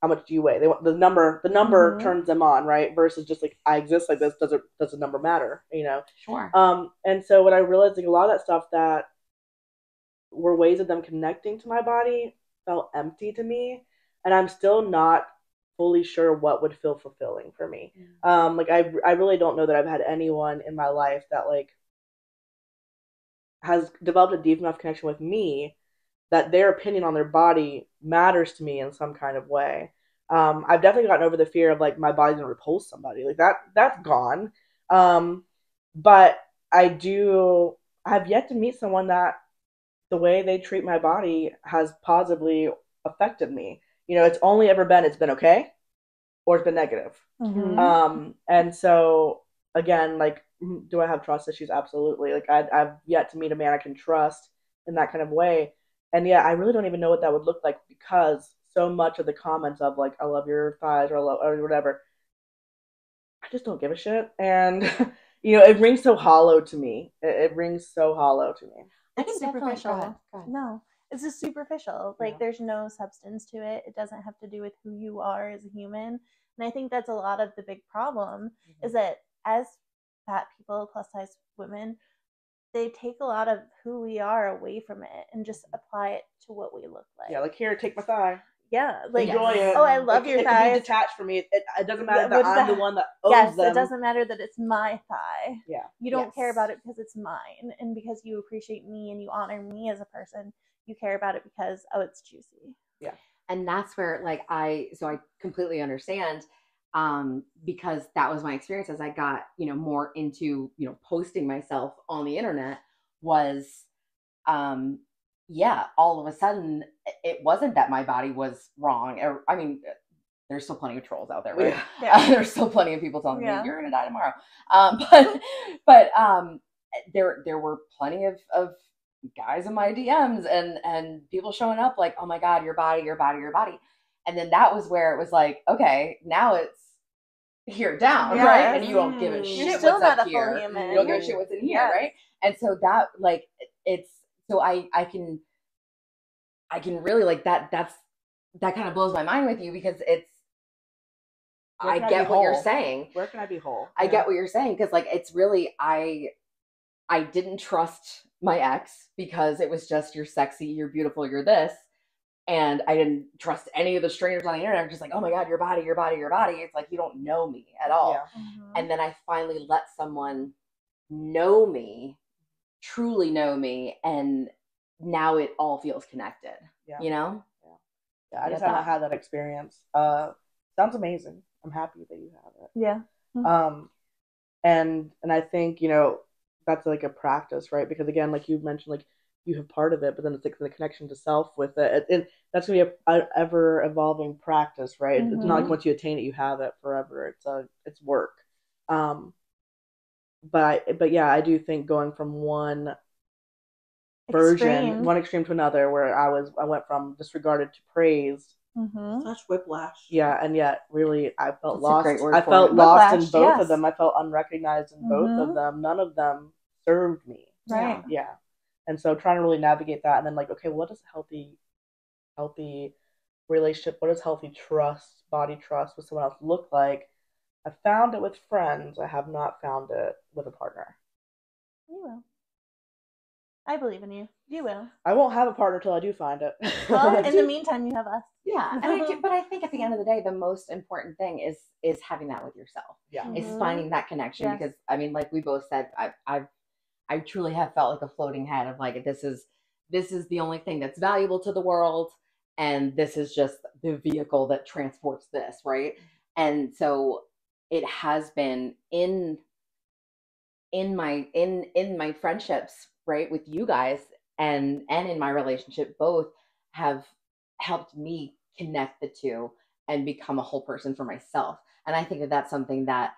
C: how much do you weigh? They want the number. The number
B: Mhm.
C: turns them on, right? Versus just like I exist like this. Does the number matter? You know.
A: Sure.
C: And so what I realized, like a lot of that stuff that were ways of them connecting to my body felt empty to me, and I'm still not fully sure what would feel fulfilling for me. Like I really don't know that I've had anyone in my life that like has developed a deep enough connection with me that their opinion on their body matters to me in some kind of way. I've definitely gotten over the fear of like my body's gonna repulse somebody. Like that's gone. But I have yet to meet someone that the way they treat my body has positively affected me. You know, it's only ever been it's been okay or it's been negative.
B: Mhm.
C: And so again, like, do I have trust issues? Absolutely. Like I've yet to meet a man I can trust in that kind of way. And yeah, I really don't even know what that would look like because so much of the comments of like, I love your thighs or whatever, I just don't give a shit. And you know, it rings so hollow to me. It rings so hollow to me.
B: I think
A: It's definitely-
B: superficial.
A: go ahead.
B: No, it's just superficial. Like
C: Yeah.
B: there's no substance to it. It doesn't have to do with who you are as a human. And I think that's a lot of the big problem is that as fat people, plus size women, they take a lot of who we are away from it and just apply it to what we look like.
C: Yeah, like here, take my thigh.
B: Yeah, like
C: Enjoy it.
B: oh, I love your
C: It can
B: thighs.
C: be detached from me. It doesn't matter
B: What
C: that
B: is
C: I'm
B: that?
C: the one that owns
B: Yes,
C: them.
B: it doesn't matter that it's my thigh.
C: Yeah.
B: You don't care
A: Yes.
B: about it because it's mine and because you appreciate me and you honor me as a person. You care about it because, oh, it's juicy.
C: Yeah.
A: And that's where like I completely understand because that was my experience as I got, you know, more into, you know, posting myself on the internet was yeah, all of a sudden it wasn't that my body was wrong. Or, I mean, there's still plenty of trolls out there, right?
B: Yeah.
A: There's still plenty of people telling
B: Yeah.
A: me you're gonna die tomorrow. There were plenty of guys in my DMs and people showing up like, oh my God, your body, your body, your body. And then that was where it was like, okay, now it's here down,
B: Yes.
A: right? And you don't give a
D: You're
A: shit
B: You're still
A: what's
B: not
A: up
B: a full
A: here.
B: human.
A: You don't give a shit what's in here,
B: Yes.
A: right? And so that like it's so I can really like that kind of blows my mind with you because it's
C: Where
A: I
C: can I
A: get
C: be
A: what you're
C: whole?
A: saying.
C: Where can I be whole?
A: I get what you're saying because like it's really I didn't trust my ex because it was just you're sexy, you're beautiful, you're this. And I didn't trust any of the strangers on the internet. I'm just like, oh my God, your body, your body, your body. It's like you don't know me at all.
C: Yeah.
B: Mhm.
A: And then I finally let someone know me, truly know me, and now it all feels connected.
C: Yeah.
A: You know?
C: Yeah, I just
A: Get
C: haven't
A: that.
C: had that experience. Sounds amazing. I'm happy that you have it.
B: Yeah.
C: And I think, you know, that's like a practice, right? Because again, like you mentioned, like you have part of it, but then it's like the connection to self with it. That's gonna be a ever evolving practice, right? It's not like
B: Mhm.
C: once you attain it, you have it forever. It's work. But yeah, I do think going from one
B: Extreme.
C: one extreme to another, where I went from disregarded to praised.
B: Mhm.
D: Such whiplash.
C: Yeah, and yet really I felt
A: That's a
C: lost.
A: great word
C: I
A: for
C: felt
A: it.
C: lost in
B: Whiplash,
C: both
B: yes.
C: of them. I felt unrecognized in both of
B: Mhm.
C: them. None of them served me.
B: Right.
C: Yeah. And so trying to really navigate that and then like, okay, what does healthy relationship, what does healthy trust, body trust with someone else look like? I found it with friends. I have not found it with a partner.
B: You will. I believe in you. You will.
C: I won't have a partner till I do find it.
B: Well, in the meantime, you have us.
A: Yeah. And but I think at the end of the day, the most important thing is having that with yourself.
C: Yeah.
A: Is
B: Mhm.
A: finding that connection
B: Yes.
A: because I mean, like we both said, I truly have felt like a floating head of like this is the only thing that's valuable to the world, and this is just the vehicle that transports this, right? And so it has been in my friendships, right, with you guys and in my relationship, both have helped me connect the two and become a whole person for myself. And I think that that's something that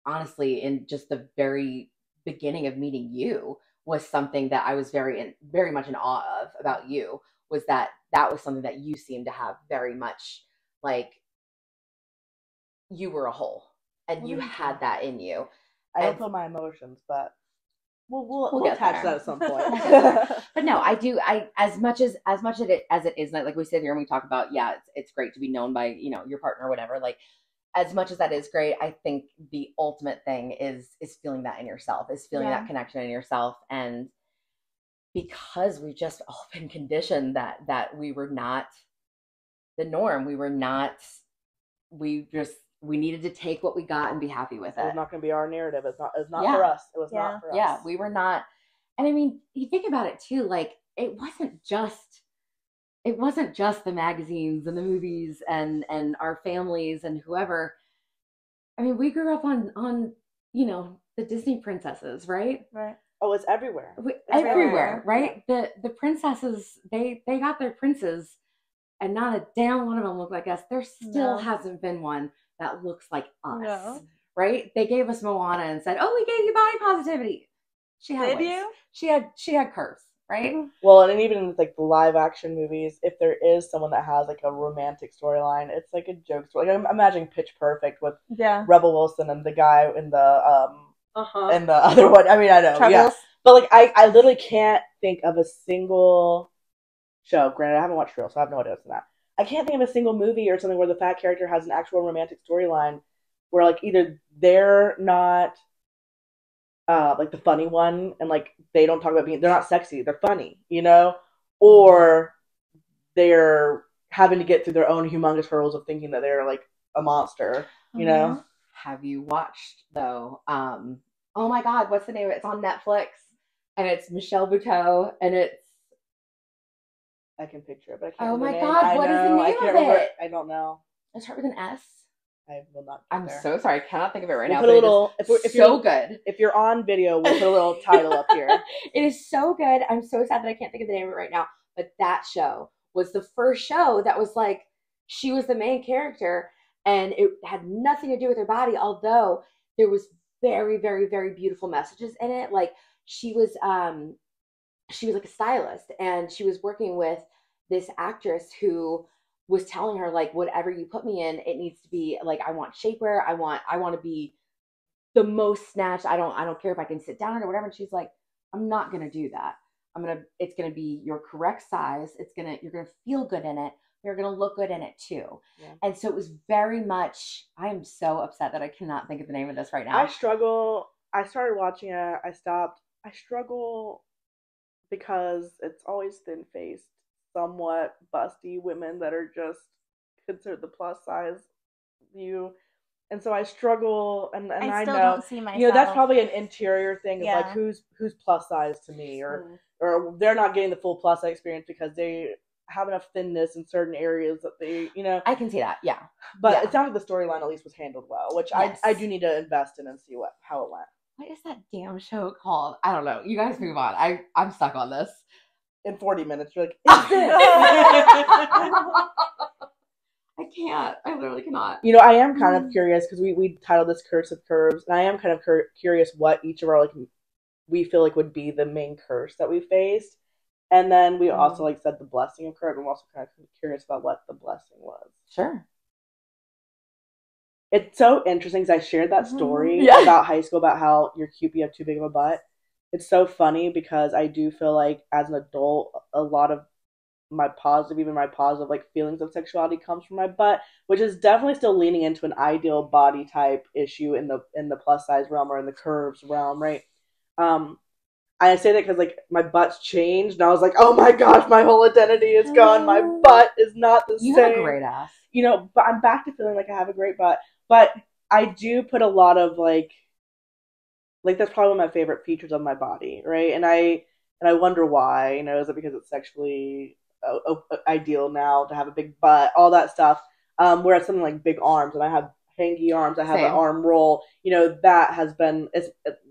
A: honestly in just the very beginning of meeting you was something that I was very much in awe of about you was that was something that you seemed to have very much like you were a whole and you had that in you.
C: I don't
A: And-
C: feel my emotions, but we'll
A: get
C: attach
A: there.
C: that at some point.
A: But no, I do. As much as it is, like we sit here and we talk about, yeah, it's great to be known by, your partner or whatever. Like, as much as that is great, I think the ultimate thing is feeling that in yourself, is feeling that connection in yourself. And because we've just all been conditioned that we were not the norm, we needed to take what we got and be happy with it.
C: It was not going to be our narrative. It's not for us. It was not for us.
A: Yeah, we were not. And I mean, you think about it too, like it wasn't just the magazines and the movies and our families and whoever. I mean, we grew up on the Disney princesses, right?
B: Right.
C: Oh, it's everywhere.
A: Everywhere, right? The princesses, they got their princes, and not a damn one of them looked like us. There still hasn't been one that looks like us, right? They gave us Moana and said, "Oh, we gave you body positivity." She had she had curves, right?
C: Well, and even in like the live action movies, if there is someone that has like a romantic storyline, it's like a joke story. Like I'm imagining Pitch Perfect with Rebel Wilson and the guy in the and the other one. I mean, I know,
B: Troubles.
C: But like I literally can't think of a single show. Granted, I haven't watched Real, so I have no idea what's in that. I can't think of a single movie or something where the fat character has an actual romantic storyline where like either they're not like the funny one and like they don't talk about they're not sexy, they're funny, or they're having to get through their own humongous hurdles of thinking that they're like a monster,
A: Have you watched though? Oh my God, what's the name of it? It's on Netflix and it's Michelle Buteau and it's
C: I can picture it, but I can't
A: Oh
C: remember
A: my God, what is the name of it?
C: I don't know.
A: It starts with an S.
C: I will not.
A: I'm so sorry. I cannot think of it right now.
C: Put a little. If
A: so good.
C: If you're on video, we'll put a little title up here.
A: It is so good. I'm so sad that I can't think of the name of it right now. But that show was the first show that was like she was the main character, and it had nothing to do with her body. Although there was very, very, very beautiful messages in it. Like she was like a stylist, and she was working with this actress who was telling her like, whatever you put me in, it needs to be like, I want shapewear. I want to be the most snatched. I don't care if I can sit down or whatever. And she's like, I'm not going to do that. It's going to be your correct size. you're going to feel good in it. You're going to look good in it too. Yeah. And so it was very much, I am so upset that I cannot think of the name of this right now.
C: I struggle. I started watching it. I stopped. I struggle because it's always thin-faced, somewhat busty women that are just considered the plus size view, and so I struggle. And I
B: still
C: know
B: don't see myself.
C: That's probably an interior thing of like who's plus size to me, or they're not getting the full plus size experience because they have enough thinness in certain areas that they
A: I can see that,
C: but it sounded like the storyline at least was handled well, which I do need to invest in and see how it went.
A: What is that damn show called? I don't know. You guys move on. I'm stuck on this.
C: In 40 minutes, you're like, is this?
A: I can't. I literally cannot.
C: I am kind of curious because we titled this Curse of Curves, and I am kind of curious what each of our like we feel like would be the main curse that we faced, and then we also like said the blessing of curve. I'm also kind of curious about what the blessing was.
A: Sure.
C: It's so interesting because I shared that story about high school about how you're cute, but you have too big of a butt. It's so funny because I do feel like as an adult, a lot of my positive like feelings of sexuality comes from my butt, which is definitely still leaning into an ideal body type issue in the plus size realm or in the curves realm, right? I say that because like my butt's changed, and I was like, oh my gosh, my whole identity is gone. My butt is not the same.
A: You have a great ass,
C: but I'm back to feeling like I have a great butt, but I do put a lot of like that's probably one of my favorite features of my body, right? And I wonder why. Is it because it's sexually ideal now to have a big butt, all that stuff? Whereas something like big arms, and I have hangy arms, I have an arm roll. That has been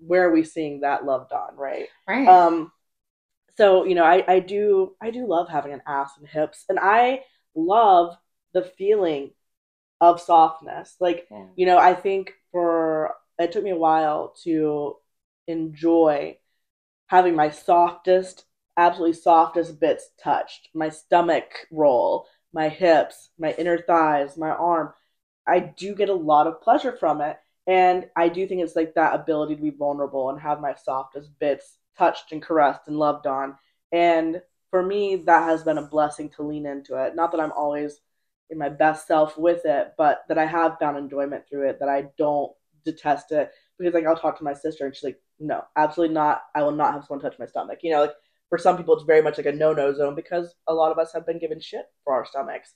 C: where are we seeing that loved on, right?
A: Right.
C: So I do love having an ass and hips, and I love the feeling of softness. Like I think it took me a while to enjoy having my absolutely softest bits touched. My stomach roll, my hips, my inner thighs, my arm. I do get a lot of pleasure from it. And I do think it's like that ability to be vulnerable and have my softest bits touched and caressed and loved on. And for me, that has been a blessing to lean into it. Not that I'm always in my best self with it, but that I have found enjoyment through it, that I don't detest it. Because like I'll talk to my sister and she's like, no, absolutely not. I will not have someone touch my stomach. You know, like for some people it's very much like a no-no zone because a lot of us have been given shit for our stomachs.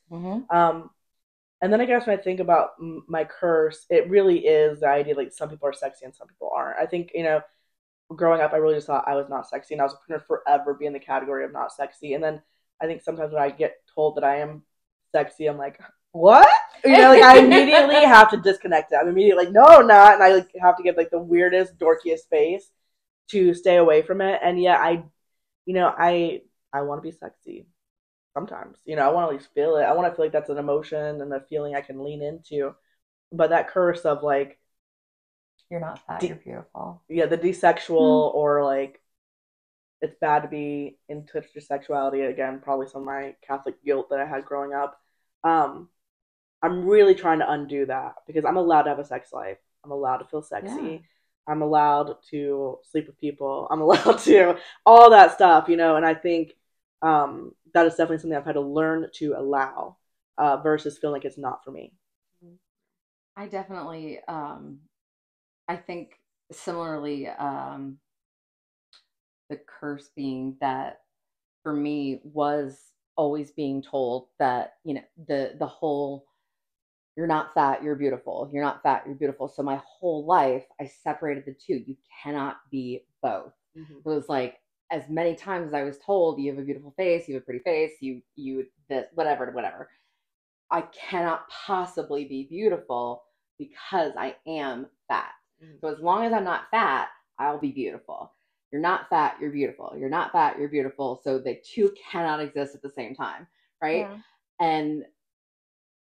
C: And then I guess when I think about my curse, it really is the idea like some people are sexy and some people aren't. I think, you know, growing up, I really just thought I was not sexy, and I was going to forever be in the category of not sexy. And then I think sometimes when I get told that I am sexy, I'm like, what? You know, like I immediately have to disconnect it. I'm immediately like, no, I'm not, and I like have to give like the weirdest, dorkiest face to stay away from it. And yet, I want to be sexy. Sometimes, you know, I want to at least feel it. I want to feel like that's an emotion and a feeling I can lean into. But that curse of like,
A: you're not fat, you're beautiful.
C: Yeah, the desexual or like it's bad to be in touch with sexuality. Again, probably some of my Catholic guilt that I had growing up. I'm really trying to undo that because I'm allowed to have a sex life. I'm allowed to feel sexy. Yeah. I'm allowed to sleep with people. I'm allowed to all that stuff, you know. And I think that is definitely something I've had to learn to allow versus feeling like it's not for me.
A: I definitely, I think similarly, the curse being that for me was always being told that, you know, the whole, you're not fat, you're beautiful. You're not fat, you're beautiful. So my whole life, I separated the two. You cannot be both. It was like, as many times as I was told, you have a beautiful face, you have a pretty face, you this, whatever. I cannot possibly be beautiful because I am fat. So as long as I'm not fat, I'll be beautiful. You're not fat, you're beautiful. You're not fat, you're beautiful. So the two cannot exist at the same time, right? Yeah. And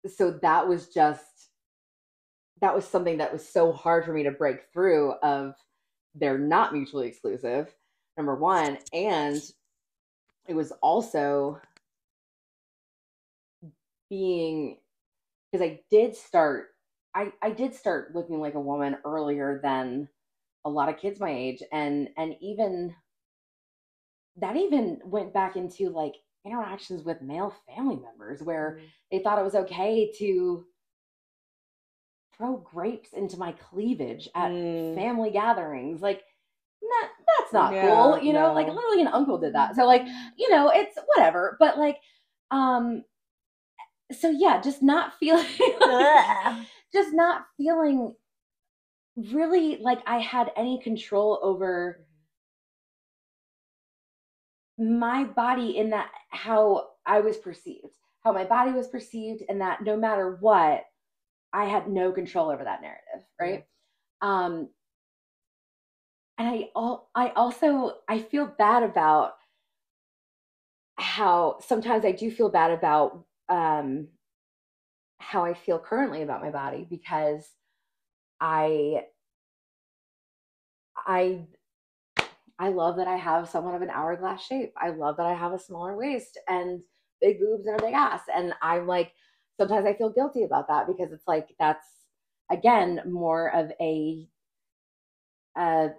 A: so that was something that was so hard for me to break through of they're not mutually exclusive, number one. And it was also being, because I did start looking like a woman earlier than a lot of kids my age. And even that even went back into like interactions with male family members where they thought it was okay to throw grapes into my cleavage at family gatherings. Like, that's not cool, you know, like literally an uncle did that. So like, you know, it's whatever, but like, so yeah, just not feeling really like I had any control over my body in that, how I was perceived, how my body was perceived, and that no matter what, I had no control over that narrative, right? And I feel bad about how sometimes I do feel bad about how I feel currently about my body, because I love that I have somewhat of an hourglass shape. I love that I have a smaller waist and big boobs and a big ass. And I'm like, sometimes I feel guilty about that because it's like, that's again, more of a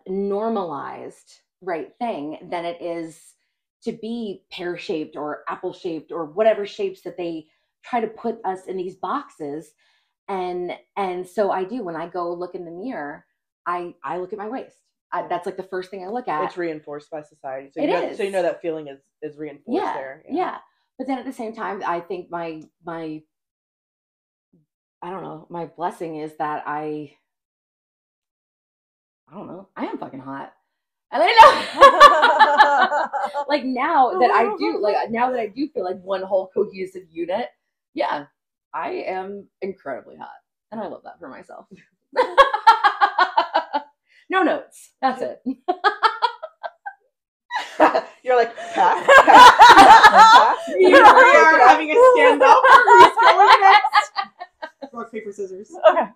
A: normalized right thing than it is to be pear-shaped or apple-shaped or whatever shapes that they try to put us in these boxes. And so I do, when I go look in the mirror, I look at my waist. That's like the first thing I look at.
C: It's reinforced by society. So
A: so
C: you know that feeling is reinforced there.
A: Yeah. But then at the same time, I think my I don't know, my blessing is that I don't know, I am fucking hot. And I know, like now that I do feel like one whole cohesive unit, yeah, I am incredibly hot. And I love that for myself. No notes. That's it.
C: You're like, pass.
D: We are having a standoff. Who's going next? Rock, paper, scissors.
B: Okay.
C: I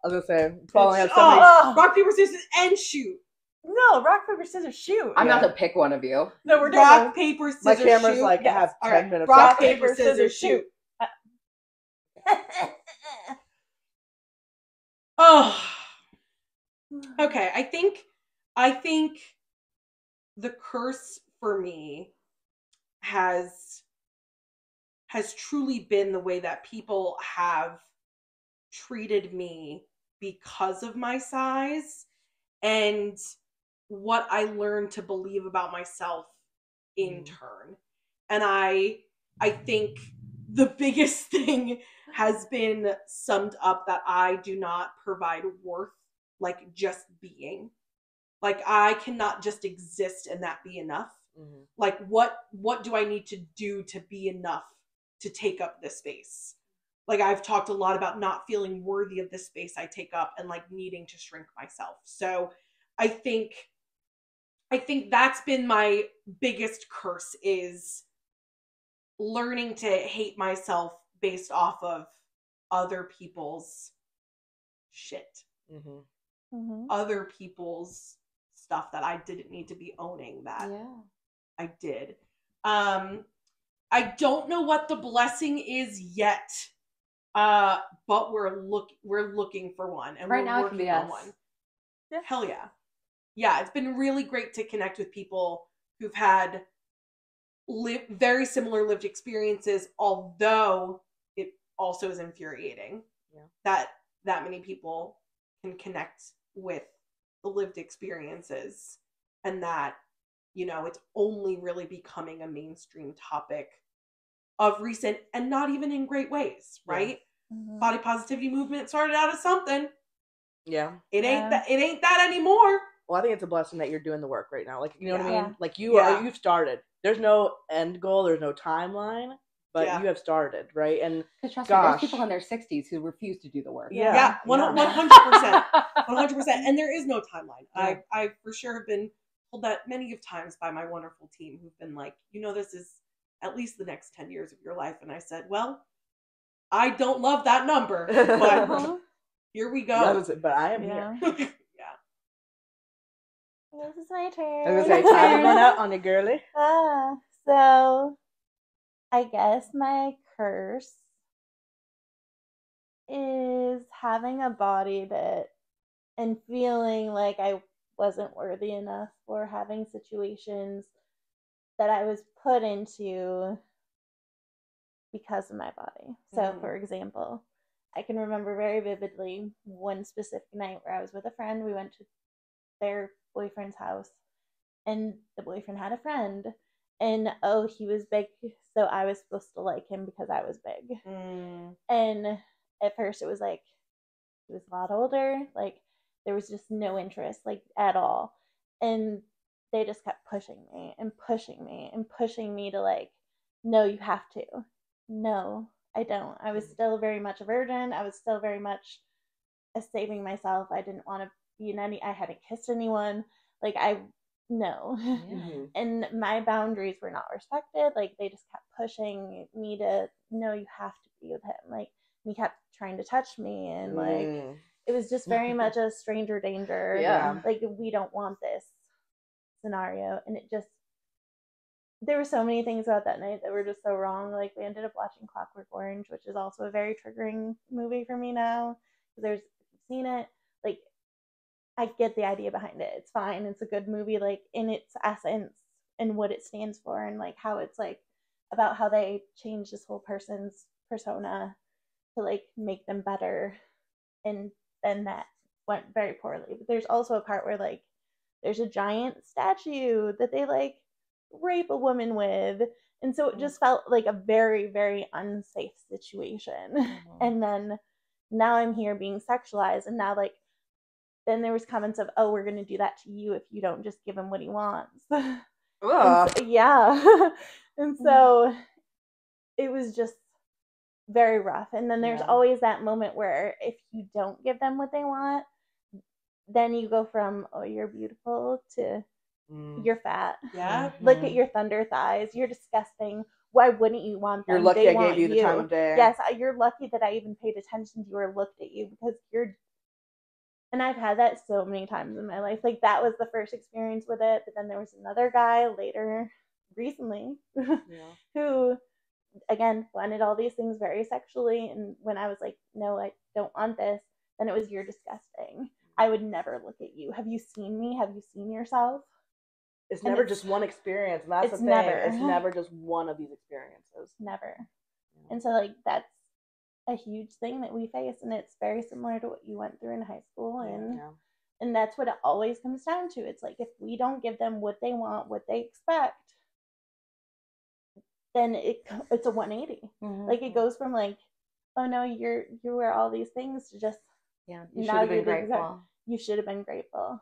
C: was gonna say, following up somebody.
D: Rock, paper, scissors, and shoot.
B: No, rock, paper, scissors, shoot.
A: I'm about to pick one of you.
B: No, we're doing
D: rock, paper, scissors,
C: my camera's
D: shoot.
C: like, I have 10 minutes.
D: Rock, paper, scissors, shoot. Oh. Okay, I think the curse for me has truly been the way that people have treated me because of my size, and what I learned to believe about myself in turn. And I think the biggest thing has been summed up that I do not provide worth like just being. Like I cannot just exist and that be enough. Like what do I need to do to be enough to take up this space? Like I've talked a lot about not feeling worthy of the space I take up and like needing to shrink myself. So I think that's been my biggest curse, is learning to hate myself based off of other people's shit. Other people's stuff that I didn't need to be owning that I did. I don't know what the blessing is yet. But we're looking for one, and
A: right
D: we're
A: now
D: working on one.
B: Yeah.
D: Hell yeah. Yeah, it's been really great to connect with people who've had very similar lived experiences, although it also is infuriating that many people can connect with the lived experiences, and that, you know, it's only really becoming a mainstream topic of recent, and not even in great ways, right? Body positivity movement started out as something.
C: Yeah.
D: It ain't that anymore.
C: Well, I think it's a blessing that you're doing the work right now. Like, you know what I mean? Like you've started. There's no end goal, there's no timeline, but you have started, right? And
A: trust me, there's people in their 60s who refuse to do the work.
D: 100%. 100%. And there is no timeline. I for sure have been told that many of times by my wonderful team, who've been like, you know, this is at least the next 10 years of your life. And I said, well, I don't love that number, but here we go.
C: But I am here.
B: This is my turn.
C: I was gonna say, time run out on you, girly.
B: So I guess my curse is having a body that, and feeling like I wasn't worthy enough, or having situations that I was put into because of my body. So, for example, I can remember very vividly one specific night where I was with a friend. We went to their boyfriend's house, and the boyfriend had a friend, and he was big, so I was supposed to like him because I was big. And at first it was like, he was a lot older, like there was just no interest, like at all, and they just kept pushing me and pushing me and pushing me to like, no, you have to. No, I don't. I was still very much a virgin. I was still very much saving myself. I didn't want to be in any, I hadn't kissed anyone. Like no. And my boundaries were not respected. Like they just kept pushing me to, no, you have to be with him. Like he kept trying to touch me, and like it was just very much a stranger danger. Like we don't want this scenario. And it just, there were so many things about that night that were just so wrong. Like we ended up watching Clockwork Orange, which is also a very triggering movie for me now. If you've seen it, like I get the idea behind it. It's fine. It's a good movie, like in its essence and what it stands for, and like how it's like about how they change this whole person's persona to like make them better. And then that went very poorly. But there's also a part where like there's a giant statue that they like rape a woman with, and so it just felt like a very, very unsafe situation. And then now I'm here being sexualized, and now like then there was comments of, oh, we're gonna do that to you if you don't just give him what he wants. And so, and so it was just very rough. And then there's always that moment where if you don't give them what they want, then you go from, oh, you're beautiful, to you're fat. Look at your thunder thighs. You're disgusting. Why wouldn't you want them?
C: You're lucky I gave you the time of day.
B: Yes, you're lucky that I even paid attention to you or looked at you, because you're. And I've had that so many times in my life. Like that was the first experience with it. But then there was another guy later, recently, who, again, wanted all these things very sexually. And when I was like, no, I don't want this, then it was, you're disgusting. I would never look at you. Have you seen me? Have you seen yourself?
C: it's never just one experience. And that's the
B: it's
C: thing.
B: never.
C: It's never just one of these experiences.
B: Never. And so, like, that's a huge thing that we face, and it's very similar to what you went through in high school, and that's what it always comes down to. It's like, if we don't give them what they want, what they expect, then it's a 180. Like, it goes from like, oh no, you were all these things, to just
A: you should have been grateful.
B: You should have been grateful.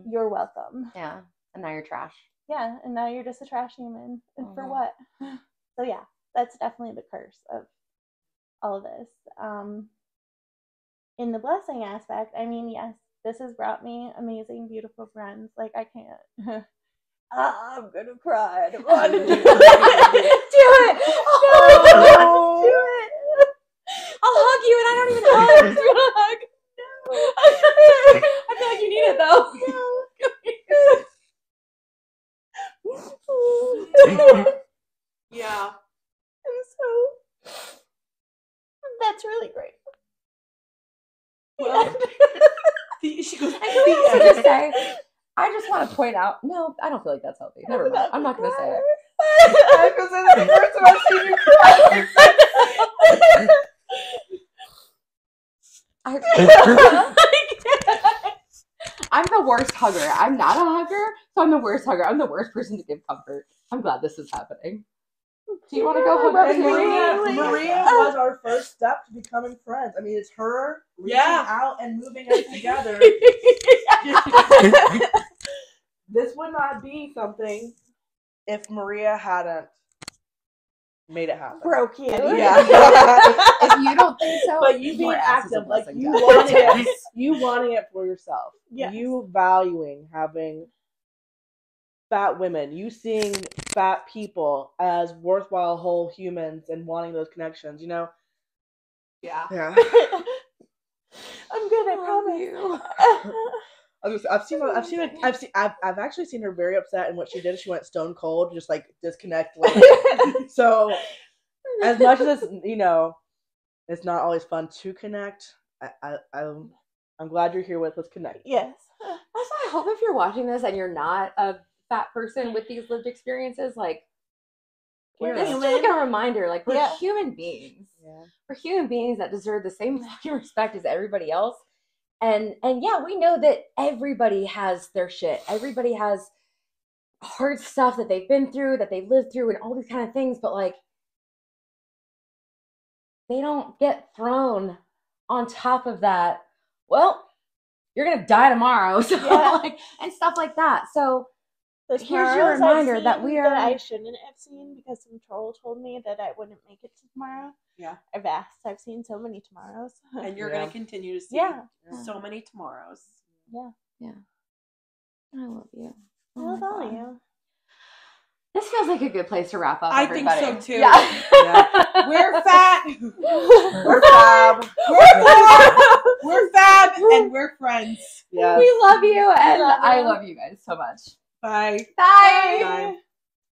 B: You're welcome.
A: Yeah, and now you're trash.
B: Yeah, and now you're just a trash human. And for what? So yeah, that's definitely the curse of all of this. In the blessing aspect, I mean, yes, this has brought me amazing, beautiful friends. Like, I can't. I'm gonna cry. Do it.
A: Oh.
B: Do it.
A: I'll hug you, and I don't even hug. Do you want a hug? No. I feel like you need it though.
D: Yeah.
B: And so that's really great.
D: Well, she goes,
A: I just say, I just want to point out. No, I don't feel like that's healthy. Never mind. I'm not going to say it.
C: I was going to say that's the first time I've seen you cry.
A: I'm the worst hugger. I'm not a hugger, so I'm the worst hugger. I'm the worst person to give comfort. I'm glad this is happening. Do you want to go hug
C: And
A: me?
C: Maria was our first step to becoming friends. I mean, it's her reaching out and moving us together. This would not be something if Maria hadn't made it happen.
B: Broke you.
C: Yeah.
A: If you don't think so,
C: But you being
A: your ass is a
C: active, like
A: blessing,
C: you
A: guys.
C: wanting it for yourself.
B: Yes.
C: You valuing having fat women, you seeing fat people as worthwhile whole humans and wanting those connections, you know?
D: Yeah.
C: Yeah.
B: I'm good, I promise.
C: I've actually seen her very upset, and what she did, she went stone cold, just like disconnect. So, as much as it's not always fun to connect. I'm glad you're here with us. Connect.
B: Yes.
A: Also, I hope if you're watching this and you're not a fat person with these lived experiences, like, this is just like a reminder, like, we're human beings.
C: Yeah.
A: We're human beings that deserve the same fucking respect as everybody else. And yeah, we know that everybody has their shit. Everybody has hard stuff that they've been through, that they've lived through, and all these kind of things. But, like, they don't get thrown on top of that. Well, you're gonna die tomorrow, so like, and stuff like that. So here's your reminder that we are.
B: That I shouldn't have seen because some troll told me that I wouldn't make it to tomorrow.
D: Yeah.
B: I've asked. I've seen so many tomorrows.
D: And you're gonna continue to see so many tomorrows.
B: Yeah.
A: Yeah. I love you.
B: I love all of you.
A: This feels like a good place to wrap up.
D: I
A: everybody.
D: think so too.
A: Yeah.
D: We're fat.
C: We're fab.
D: We're fab, and we're friends.
C: Yeah.
A: We love you, and I love you guys so much.
D: Bye.
A: Bye.
C: Bye.